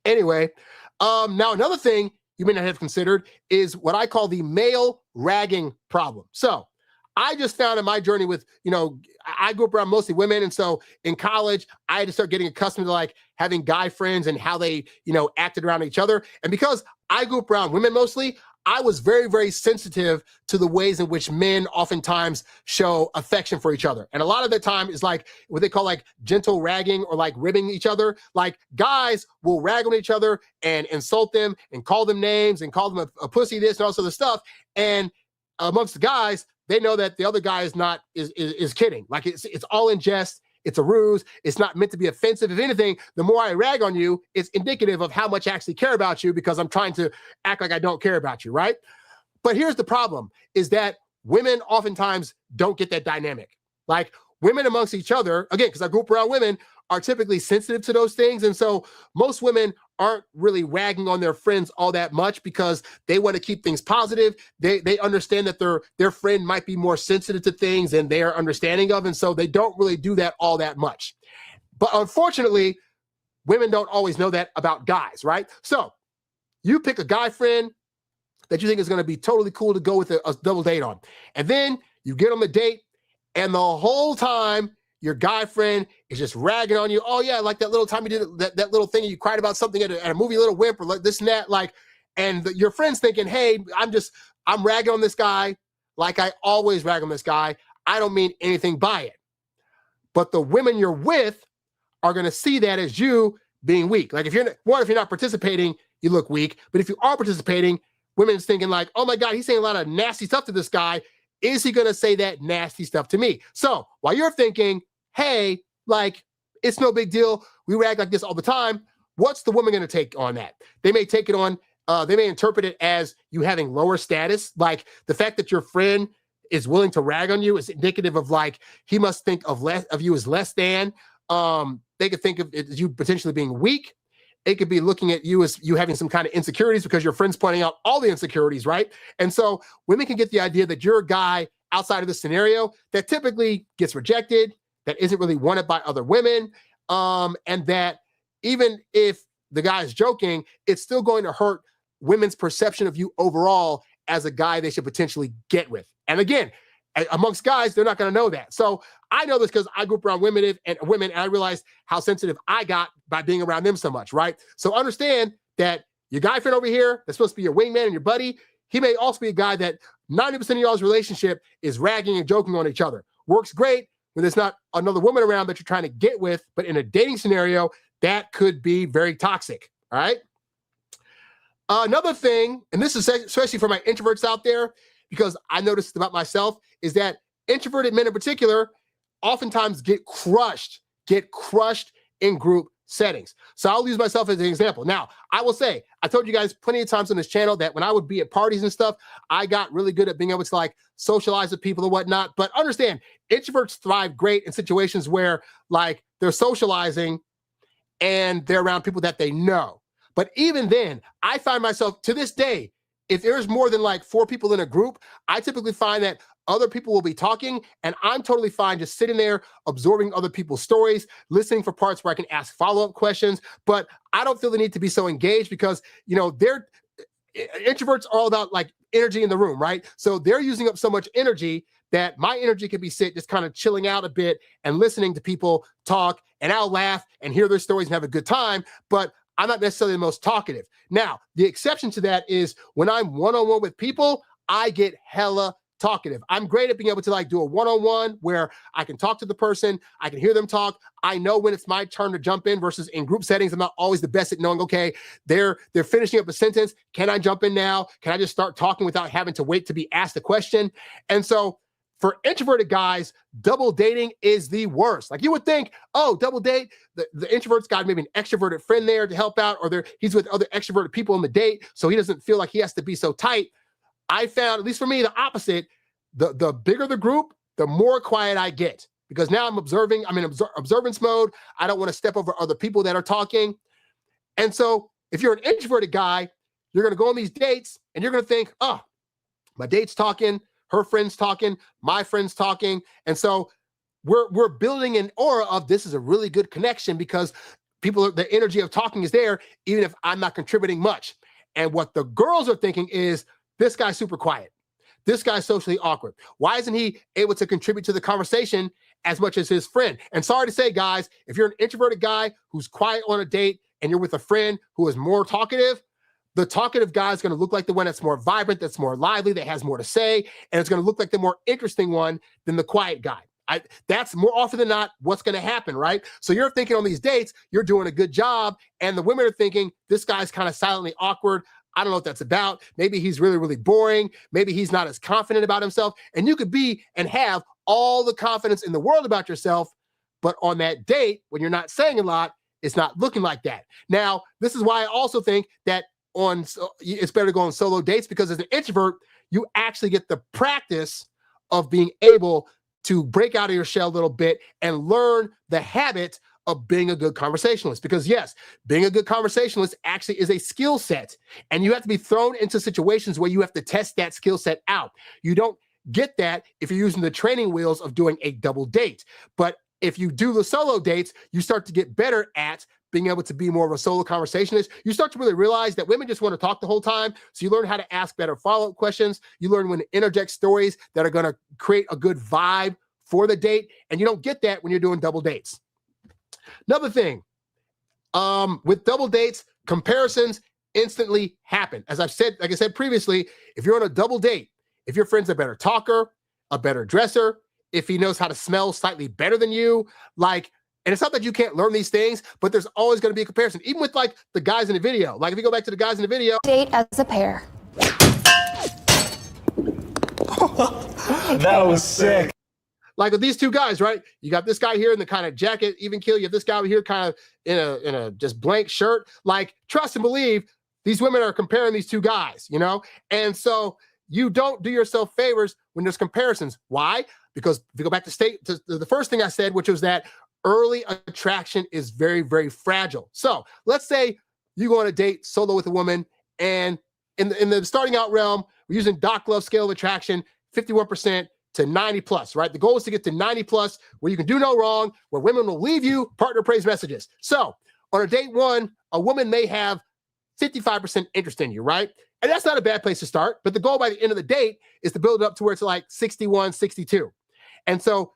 Anyway, now another thing you may not have considered is what I call the male ragging problem. So I just found in my journey with, I grew up around mostly women. And so in college, I had to start getting accustomed to like having guy friends and how they, acted around each other. And because I grew up around women mostly, I was very, very sensitive to the ways in which men oftentimes show affection for each other. And a lot of the time is like what they call like gentle ragging or like ribbing each other. Like guys will rag on each other and insult them and call them names and call them a pussy, this and all this other stuff. And amongst the guys, they know that the other guy is kidding. Like it's all in jest. It's a ruse. It's not meant to be offensive. If anything, the more I rag on you, it's indicative of how much I actually care about you because I'm trying to act like I don't care about you, right? But here's the problem, is that women oftentimes don't get that dynamic. Like women amongst each other, again, because I grew up around women, are typically sensitive to those things. And so most women aren't really ragging on their friends all that much because they want to keep things positive. They understand that their friend might be more sensitive to things than they are understanding of. And so they don't really do that all that much. But unfortunately, women don't always know that about guys, right? So you pick a guy friend that you think is going to be totally cool to go with a double date on. And then You get on the date, and the whole time your guy friend is just ragging on you. Oh yeah, like that little time you did that little thing, you cried about something at a movie, Little Wimp, or like this and that. Like, and your friend's thinking, hey, I'm ragging on this guy like I always rag on this guy. I don't mean anything by it. But the women you're with are going to see that as you being weak. Like if you're not participating, you look weak. But if you are participating, women's thinking like, oh my God, he's saying a lot of nasty stuff to this guy. Is he going to say that nasty stuff to me? So while you're thinking, hey, like, it's no big deal, we rag like this all the time, what's the woman going to take on that? They may take it on, they may interpret it as you having lower status. Like the fact that your friend is willing to rag on you is indicative of like, he must think of you as less than. They could think of it as you potentially being weak. It could be looking at you as you having some kind of insecurities because your friend's pointing out all the insecurities, right? And so women can get the idea that you're a guy outside of the scenario that typically gets rejected, that isn't really wanted by other women, and that even if the guy is joking, it's still going to hurt women's perception of you overall as a guy they should potentially get with. And again, amongst guys, they're not going to know that. So I know this because I grew up around women, and I realized how sensitive I got by being around them so much, right? So understand that your guy friend over here that's supposed to be your wingman and your buddy, he may also be a guy that 90% of y'all's relationship is ragging and joking on each other. Works great when there's not another woman around that you're trying to get with, but in a dating scenario, that could be very toxic, all right? Another thing, and this is especially for my introverts out there, because I noticed about myself, is that introverted men in particular oftentimes get crushed in group settings. So I'll use myself as an example. Now, I will say, I told you guys plenty of times on this channel that when I would be at parties and stuff, I got really good at being able to like socialize with people and whatnot. But understand, introverts thrive great in situations where like they're socializing and they're around people that they know. But even then, I find myself to this day, if there's more than like 4 people in a group, I typically find that other people will be talking and I'm totally fine just sitting there, absorbing other people's stories, listening for parts where I can ask follow-up questions, but I don't feel the need to be so engaged because, you know, introverts are all about like energy in the room, right? So they're using up so much energy that my energy can be just kind of chilling out a bit and listening to people talk, and I'll laugh and hear their stories and have a good time, but I'm not necessarily the most talkative. Now, the exception to that is when I'm one-on-one with people, I get hella talkative. I'm great at being able to like do a one-on-one where I can talk to the person, I can hear them talk. I know when it's my turn to jump in versus in group settings, I'm not always the best at knowing, okay, they're finishing up a sentence. Can I jump in now? Can I just start talking without having to wait to be asked a question? And so for introverted guys, double dating is the worst. Like you would think, oh, double date, the introvert's got maybe an extroverted friend there to help out, or he's with other extroverted people on the date, so he doesn't feel like he has to be so tight. I found, at least for me, the opposite. The bigger the group, the more quiet I get. Because now I'm observing, I'm in observance mode. I don't want to step over other people that are talking. And so if you're an introverted guy, you're going to go on these dates and you're going to think, oh, my date's talking, her friend's talking, my friend's talking. And so we're building an aura of this is a really good connection because the energy of talking is there, even if I'm not contributing much. And what the girls are thinking is, this guy's super quiet. This guy's socially awkward. Why isn't he able to contribute to the conversation as much as his friend? And sorry to say, guys, if you're an introverted guy who's quiet on a date and you're with a friend who is more talkative, the talkative guy is going to look like the one that's more vibrant, that's more lively, that has more to say, and it's going to look like the more interesting one than the quiet guy. That's more often than not what's going to happen, right? So you're thinking on these dates, you're doing a good job, and the women are thinking, this guy's kind of silently awkward. I don't know what that's about. Maybe he's really, really boring. Maybe he's not as confident about himself. And you could be and have all the confidence in the world about yourself, but on that date, when you're not saying a lot, it's not looking like that. Now, this is why I also think that it's better to go on solo dates, because as an introvert, you actually get the practice of being able to break out of your shell a little bit and learn the habit of being a good conversationalist. Because yes, being a good conversationalist actually is a skill set, and you have to be thrown into situations where you have to test that skill set out. You don't get that if you're using the training wheels of doing a double date. But if you do the solo dates, you start to get better at being able to be more of a solo conversationalist, you start to really realize that women just want to talk the whole time. So you learn how to ask better follow-up questions. You learn when to interject stories that are going to create a good vibe for the date. And you don't get that when you're doing double dates. Another thing, with double dates, comparisons instantly happen. As I've said, like I said previously, if you're on a double date, if your friend's a better talker, a better dresser, if he knows how to smell slightly better than you, like, and it's not that you can't learn these things, but there's always going to be a comparison, even with like the guys in the video. Like if you go back to the guys in the video. Date as a pair. That was sick. Like with these two guys, right? You got this guy here in the kind of jacket, even kill. You have this guy over here kind of in a just blank shirt. Like, trust and believe, these women are comparing these two guys, you know? And so you don't do yourself favors when there's comparisons. Why? Because if you go back to the first thing I said, which was that early attraction is very, very fragile. So let's say you go on a date solo with a woman, and in the starting out realm, we're using Doc Love scale of attraction, 51% to 90 plus, right? The goal is to get to 90 plus, where you can do no wrong, where women will leave you partner praise messages. So on a date one, a woman may have 55% interest in you, right? And that's not a bad place to start, but the goal by the end of the date is to build it up to where it's like 61, 62. And so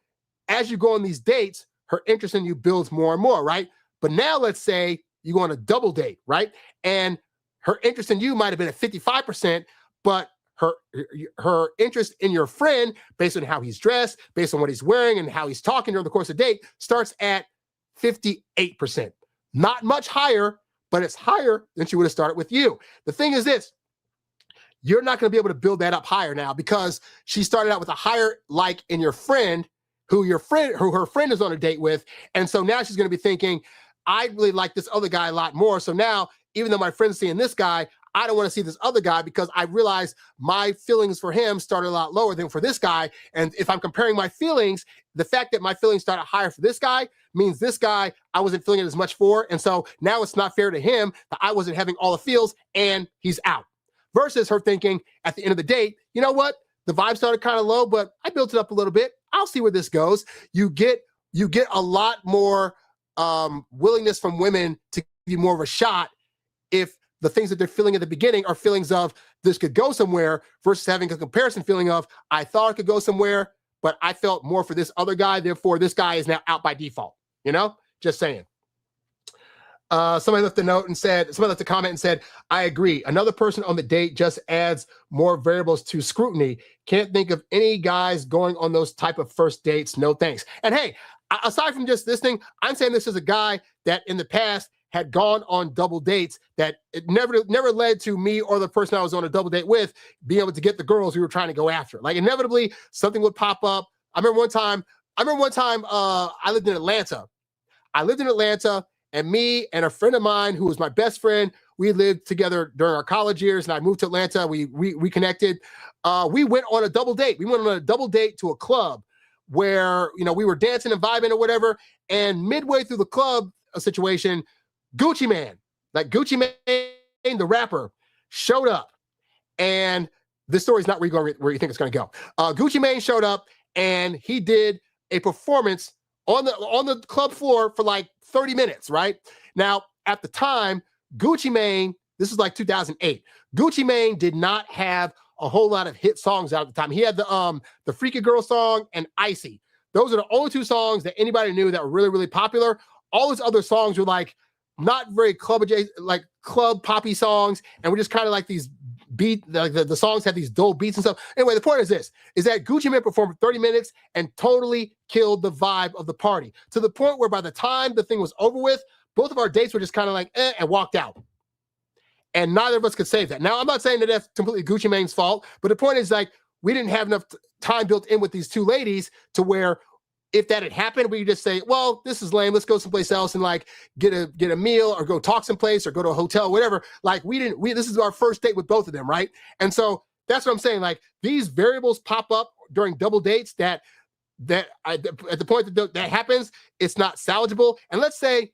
as you go on these dates, her interest in you builds more and more, right? But now let's say you go on a double date, right? And her interest in you might have been at 55%, but her interest in your friend, based on how he's dressed, based on what he's wearing and how he's talking during the course of the date, starts at 58%. Not much higher, but it's higher than she would have started with you. The thing is this, you're not going to be able to build that up higher now, because she started out with a higher like in your friend, who her friend is on a date with. And so now she's going to be thinking, I really like this other guy a lot more. So now, even though my friend's seeing this guy, I don't want to see this other guy, because I realize my feelings for him started a lot lower than for this guy. And if I'm comparing my feelings, the fact that my feelings started higher for this guy means this guy, I wasn't feeling it as much for. And so now it's not fair to him that I wasn't having all the feels and he's out. Versus her thinking at the end of the date, you know what? The vibe started kind of low, but I built it up a little bit. I'll see where this goes. You get a lot more willingness from women to give you more of a shot if the things that they're feeling at the beginning are feelings of this could go somewhere, versus having a comparison feeling of I thought it could go somewhere, but I felt more for this other guy. Therefore, this guy is now out by default. You know, just saying. Somebody left a comment and said, I agree. Another person on the date just adds more variables to scrutiny. Can't think of any guys going on those type of first dates. No thanks. And hey, aside from just this thing, I'm saying this is a guy that in the past had gone on double dates that it never led to me or the person I was on a double date with being able to get the girls we were trying to go after. Like inevitably something would pop up. I remember one time I lived in Atlanta. And me and a friend of mine who was my best friend, we lived together during our college years, and I moved to Atlanta. We reconnected. We went on a double date. We went on a double date to a club where, you know, we were dancing and vibing or whatever. And midway through the club situation, Gucci Mane, the rapper, showed up. And this story's not where you think it's going to go. Gucci Mane showed up, and he did a performance on the club floor for like 30 minutes, right? Now, at the time, Gucci Mane, this is like 2008. Gucci Mane did not have a whole lot of hit songs out at the time. He had the Freaky Girl song and Icy. Those are the only two songs that anybody knew that were really, really popular. All his other songs were like not very club poppy songs, and were just kind of like these the songs had these dull beats and stuff. Anyway, the point is this, is that Gucci Mane performed for 30 minutes and totally killed the vibe of the party, to the point where by the time the thing was over with, both of our dates were just kind of like, and walked out. And neither of us could save that. Now, I'm not saying that that's completely Gucci Mane's fault, but the point is, like, we didn't have enough time built in with these two ladies to where if that had happened, we could just say, well, this is lame. Let's go someplace else and like get a meal or go talk someplace or go to a hotel, whatever. Like this is our first date with both of them, right? And so that's what I'm saying. Like these variables pop up during double dates at the point that happens, it's not salvageable. And let's say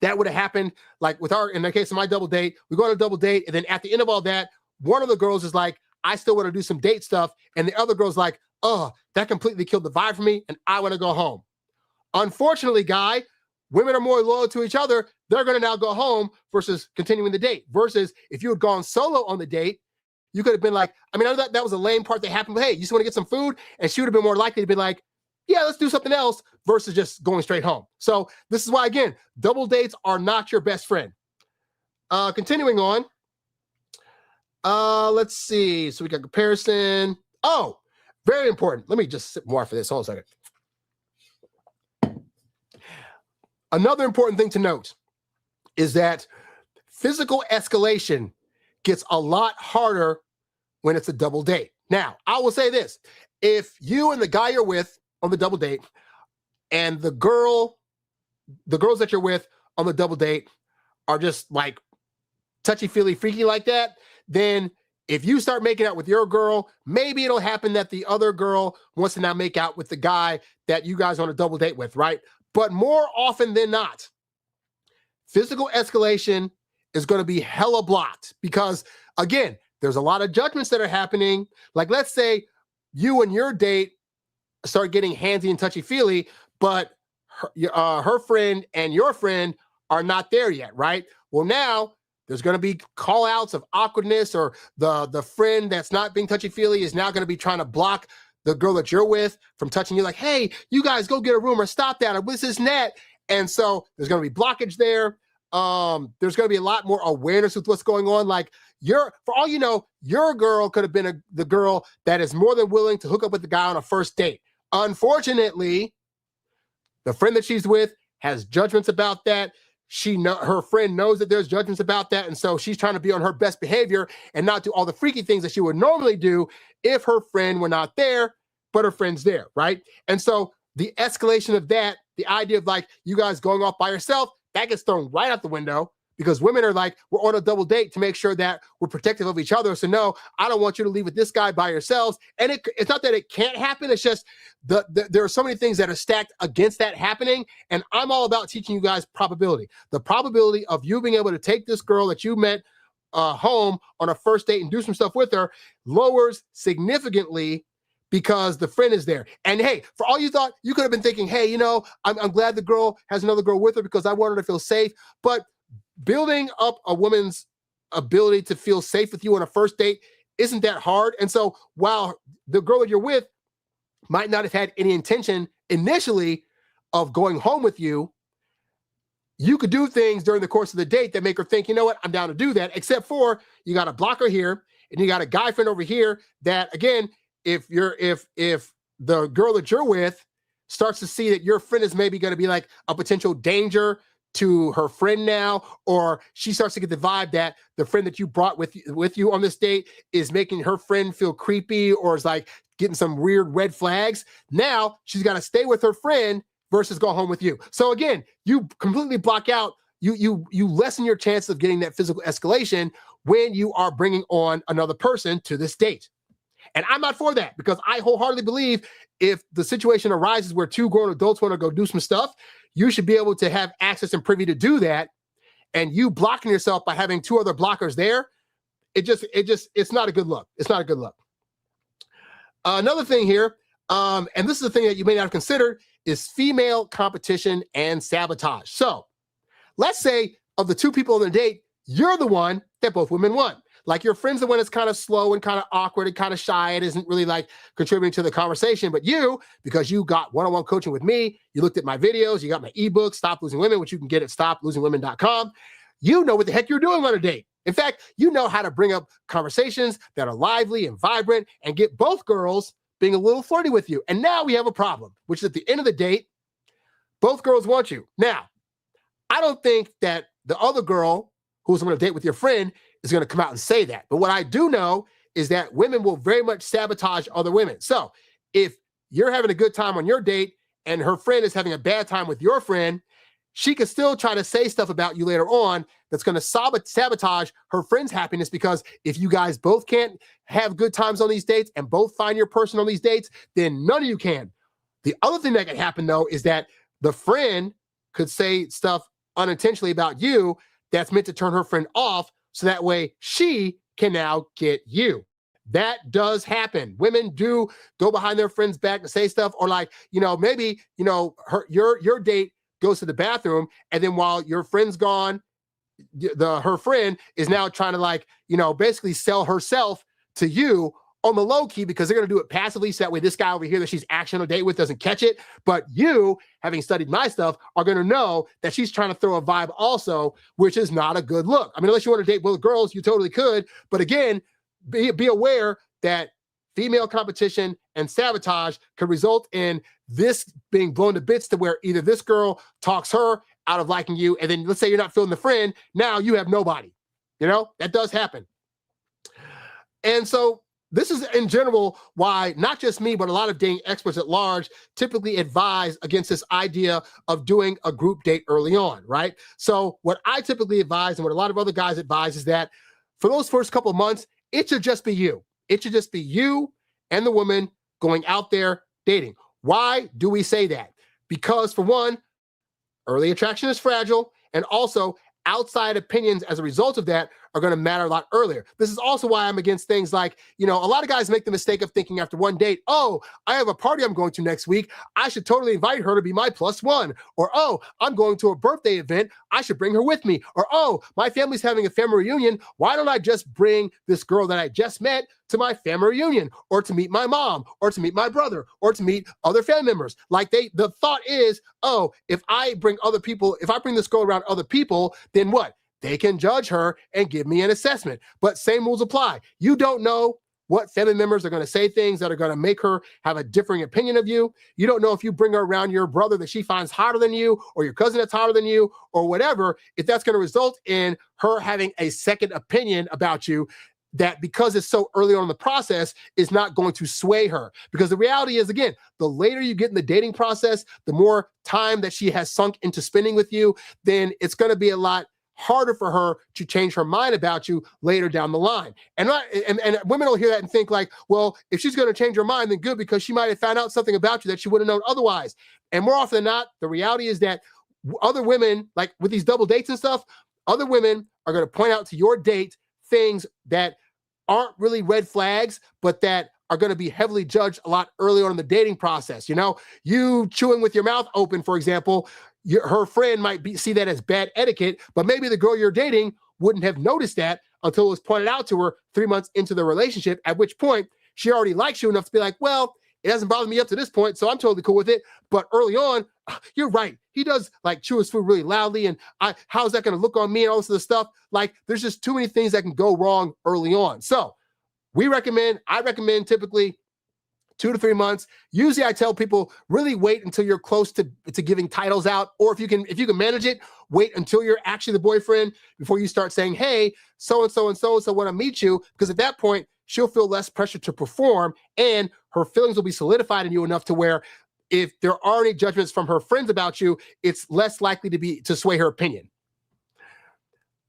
that would have happened like in the case of my double date, we go on a double date, and then at the end of all that, one of the girls is like, I still want to do some date stuff. And the other girl's like, oh, that completely killed the vibe for me, and I want to go home. Unfortunately, guy, women are more loyal to each other. They're going to now go home versus continuing the date. Versus if you had gone solo on the date, you could have been like, I mean, I know that was a lame part that happened, but hey, you just want to get some food? And she would have been more likely to be like, yeah, let's do something else versus just going straight home. So this is why, again, double dates are not your best friend. Continuing on. Let's see. So we got comparison. Oh, very important. Let me just sip more for this. Hold on a second. Another important thing to note is that physical escalation gets a lot harder when it's a double date. Now, I will say this. If you and the guy you're with on the double date and the girls that you're with on the double date are just like touchy-feely freaky like that, then if you start making out with your girl, maybe it'll happen that the other girl wants to now make out with the guy that you guys are on a double date with, right? But more often than not, physical escalation is going to be hella blocked because, again, there's a lot of judgments that are happening. Like, let's say you and your date start getting handsy and touchy-feely, but her friend and your friend are not there yet, right? Well, now there's going to be call-outs of awkwardness, or the friend that's not being touchy-feely is now going to be trying to block the girl that you're with from touching you, like, hey, you guys go get a room or stop that, or this is net. And so there's going to be blockage there. There's going to be a lot more awareness with what's going on. Like, for all you know, your girl could have been the girl that is more than willing to hook up with the guy on a first date. Unfortunately, the friend that she's with has judgments about that. Her friend knows that there's judgments about that, and so she's trying to be on her best behavior and not do all the freaky things that she would normally do if her friend were not there, but her friend's there, right? And so the escalation of that, the idea of like you guys going off by yourself, that gets thrown right out the window because women are like, we're on a double date to make sure that we're protective of each other. So no, I don't want you to leave with this guy by yourselves. And it's not that it can't happen. It's just there are so many things that are stacked against that happening. And I'm all about teaching you guys probability. The probability of you being able to take this girl that you met home on a first date and do some stuff with her lowers significantly because the friend is there. And hey, for all you thought, you could have been thinking, hey, you know, I'm glad the girl has another girl with her because I want her to feel safe. But building up a woman's ability to feel safe with you on a first date isn't that hard. And so while the girl that you're with might not have had any intention initially of going home with you, you could do things during the course of the date that make her think, you know what, I'm down to do that, except for you got a blocker here and you got a guy friend over here that, again, if the girl that you're with starts to see that your friend is maybe going to be like a potential danger to her friend now, or she starts to get the vibe that the friend that you brought with you on this date is making her friend feel creepy or is like getting some weird red flags, now she's got to stay with her friend versus go home with you. So again, you completely block out, you lessen your chance of getting that physical escalation when you are bringing on another person to this date. And I'm not for that because I wholeheartedly believe if the situation arises where two grown adults want to go do some stuff, you should be able to have access and privy to do that. And you blocking yourself by having two other blockers there, it's not a good look. It's not a good look. Another thing here, and this is the thing that you may not have considered, is female competition and sabotage. So let's say of the two people on the date, you're the one that both women want. Like your friend's the one that's kind of slow and kind of awkward and kind of shy and isn't really like contributing to the conversation. But you, because you got one-on-one coaching with me, you looked at my videos, you got my ebook, Stop Losing Women, which you can get at stoplosingwomen.com. You know what the heck you're doing on a date. In fact, you know how to bring up conversations that are lively and vibrant and get both girls being a little flirty with you. And now we have a problem, which is at the end of the date, both girls want you. Now, I don't think that the other girl who's on a date with your friend is going to come out and say that. But what I do know is that women will very much sabotage other women. So if you're having a good time on your date and her friend is having a bad time with your friend, she could still try to say stuff about you later on that's going to sabotage her friend's happiness, because if you guys both can't have good times on these dates and both find your person on these dates, then none of you can. The other thing that could happen, though, is that the friend could say stuff unintentionally about you that's meant to turn her friend off, so that way she can now get you. That does happen. Women do go behind their friends' back and say stuff, or like, maybe, your date goes to the bathroom, and then while your friend's gone, her friend is now trying to, like, basically sell herself to you on the low key, because they're going to do it passively, so that way this guy over here that she's actually on a date with doesn't catch it. But you, having studied my stuff, are going to know that she's trying to throw a vibe also, which is not a good look. I mean, unless you want to date both girls, you totally could. But again, be aware that female competition and sabotage could result in this being blown to bits, to where either this girl talks her out of liking you, and then let's say you're not feeling the friend, now you have nobody. That does happen. And so this is in general why not just me, but a lot of dating experts at large typically advise against this idea of doing a group date early on, right? So what I typically advise, and what a lot of other guys advise, is that for those first couple of months, it should just be you. It should just be you and the woman going out there dating. Why do we say that? Because, for one, early attraction is fragile, and also outside opinions as a result of that are going to matter a lot earlier. This is also why I'm against things like, a lot of guys make the mistake of thinking after one date, oh, I have a party I'm going to next week, I should totally invite her to be my +1. Or, oh, I'm going to a birthday event, I should bring her with me. Or, oh, my family's having a family reunion, why don't I just bring this girl that I just met to my family reunion, or to meet my mom, or to meet my brother, or to meet other family members. Like, the thought is, oh, if I bring this girl around other people, then what? They can judge her and give me an assessment. But same rules apply. You don't know what family members are going to say things that are going to make her have a differing opinion of you. You don't know if you bring her around your brother that she finds hotter than you, or your cousin that's hotter than you, or whatever, if that's going to result in her having a second opinion about you, that because it's so early on in the process is not going to sway her. Because the reality is, again, the later you get in the dating process, the more time that she has sunk into spending with you, then it's going to be a lot harder for her to change her mind about you later down the line. And women will hear that and think like, well, if she's going to change her mind, then good, because she might have found out something about you that she wouldn't have known otherwise. And more often than not, the reality is that other women, like with these double dates and stuff, other women are going to point out to your date things that aren't really red flags, but that are going to be heavily judged a lot earlier on in the dating process. You chewing with your mouth open, for example, her friend might see that as bad etiquette, but maybe the girl you're dating wouldn't have noticed that until it was pointed out to her 3 months into the relationship, at which point she already likes you enough to be like, well, it hasn't bothered me up to this point, so I'm totally cool with it. But early on, you're right. He does like chew his food really loudly, and how's that going to look on me and all this other stuff? Like, there's just too many things that can go wrong early on. So I recommend typically 2 to 3 months. Usually I tell people, really wait until you're close to giving titles out. Or if you can manage it, wait until you're actually the boyfriend before you start saying, hey, so-and-so and so-and-so want to meet you. Because at that point, she'll feel less pressure to perform, and her feelings will be solidified in you enough to where if there are any judgments from her friends about you, it's less likely to sway her opinion.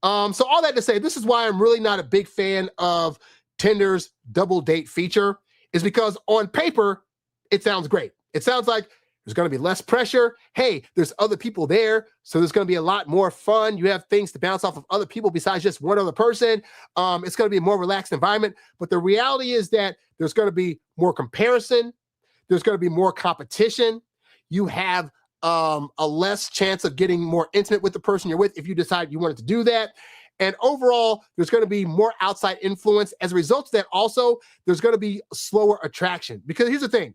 So all that to say, this is why I'm really not a big fan of Tinder's double date feature, is because on paper, it sounds great. It sounds like there's going to be less pressure. Hey, there's other people there, so there's going to be a lot more fun. You have things to bounce off of other people besides just one other person. It's going to be a more relaxed environment. But the reality is that there's going to be more comparison. There's going to be more competition. You have a less chance of getting more intimate with the person you're with if you decide you wanted to do that. And overall, there's going to be more outside influence. As a result of that, also, there's going to be slower attraction. Because here's the thing.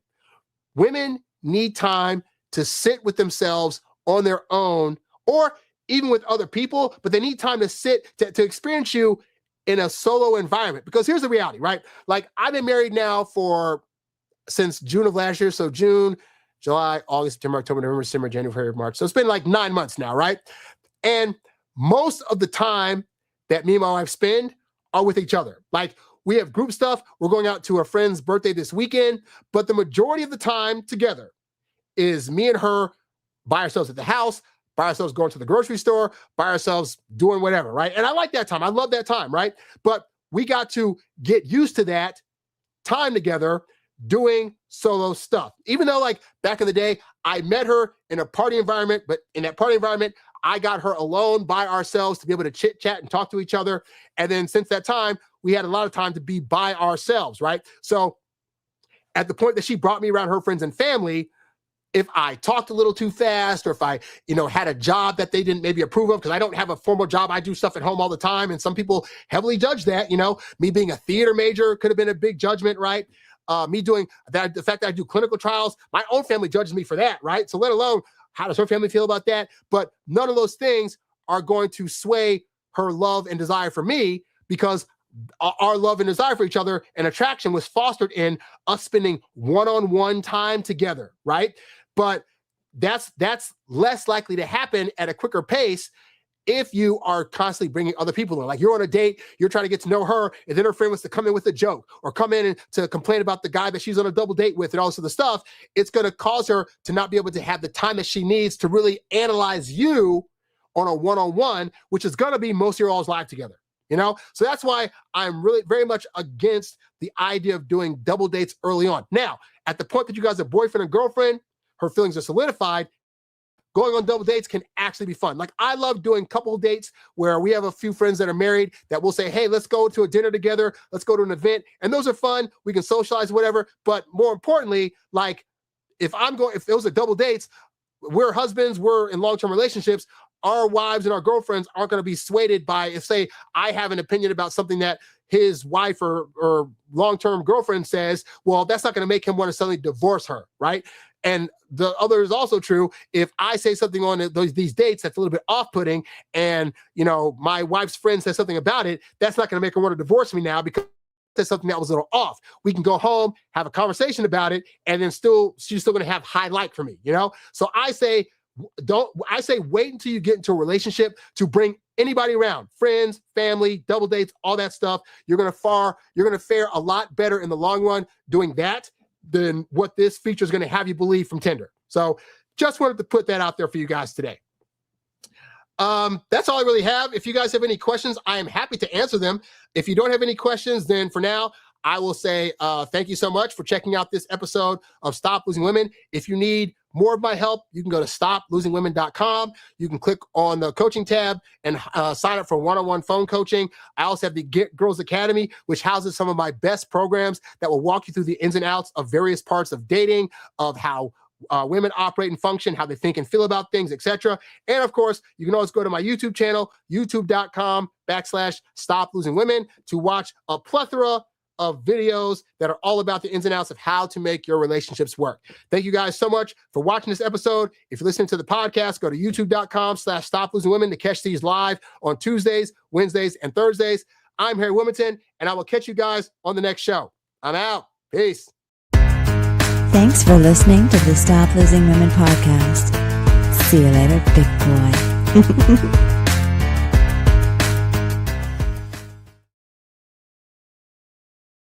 Women need time to sit with themselves on their own, or even with other people, but they need time to sit, to experience you in a solo environment. Because here's the reality, right? Like, I've been married now since June of last year. So June, July, August, September, October, November, December, January, February, March. So it's been like 9 months now, right? And most of the time that me and my wife spend are with each other. Like, we have group stuff. We're going out to a friend's birthday this weekend, but the majority of the time together is me and her by ourselves at the house, by ourselves going to the grocery store, by ourselves doing whatever, right? And I like that time. I love that time, right? But we got to get used to that time together doing solo stuff. Even though, like, back in the day, I met her in a party environment, but in that party environment, I got her alone by ourselves to be able to chit chat and talk to each other. And then since that time, we had a lot of time to be by ourselves, right? So at the point that she brought me around her friends and family, if I talked a little too fast, or if I, had a job that they didn't maybe approve of, because I don't have a formal job. I do stuff at home all the time. And some people heavily judge that, me being a theater major could have been a big judgment, right? Me doing that, the fact that I do clinical trials, my own family judges me for that, right? So let alone, how does her family feel about that? But none of those things are going to sway her love and desire for me, because our love and desire for each other and attraction was fostered in us spending one-on-one time together, right? But that's less likely to happen at a quicker pace if you are constantly bringing other people in. Like, you're on a date, you're trying to get to know her, and then her friend wants to come in with a joke or come in and to complain about the guy that she's on a double date with and all this other stuff. It's going to cause her to not be able to have the time that she needs to really analyze you on a one-on-one, which is going to be most of your all's life together. So that's why I'm really very much against the idea of doing double dates early on. Now, at the point that you guys are boyfriend and girlfriend, her feelings are solidified, going on double dates can actually be fun. Like, I love doing couple dates where we have a few friends that are married that will say, hey, let's go to a dinner together. Let's go to an event. And those are fun. We can socialize, whatever. But more importantly, like, if those are double dates, we're husbands, we're in long-term relationships, our wives and our girlfriends aren't going to be swayed by, if, say, I have an opinion about something that his wife or long-term girlfriend says, well, that's not going to make him want to suddenly divorce her, right? And the other is also true. If I say something on these dates that's a little bit off-putting, and my wife's friend says something about it, that's not going to make her want to divorce me now, because that's something that was a little off. We can go home, have a conversation about it, and then she's still going to have high like for me, So I say, wait until you get into a relationship to bring anybody around, friends, family, double dates, all that stuff. You're going to fare a lot better in the long run doing that than what this feature is going to have you believe from Tinder. So just wanted to put that out there for you guys today. That's all I really have. If you guys have any questions, I am happy to answer them. If you don't have any questions, then for now, I will say thank you so much for checking out this episode of Stop Losing Women. If you need more of my help, you can go to stoplosingwomen.com. You can click on the coaching tab and sign up for one-on-one phone coaching. I also have the Get Girls Academy, which houses some of my best programs that will walk you through the ins and outs of various parts of dating, of how women operate and function, how they think and feel about things, etc. And of course, you can always go to my YouTube channel, youtube.com/StopLosingWomen, to watch a plethora of videos that are all about the ins and outs of how to make your relationships work. Thank you guys so much for watching this episode. If you're listening to the podcast, go to youtube.com/StopLosingWomen to catch these live on Tuesdays, Wednesdays, and Thursdays. I'm Harry Wilmington, and I will catch you guys on the next show. I'm out. Peace. Thanks for listening to the Stop Losing Women podcast. See you later, big boy.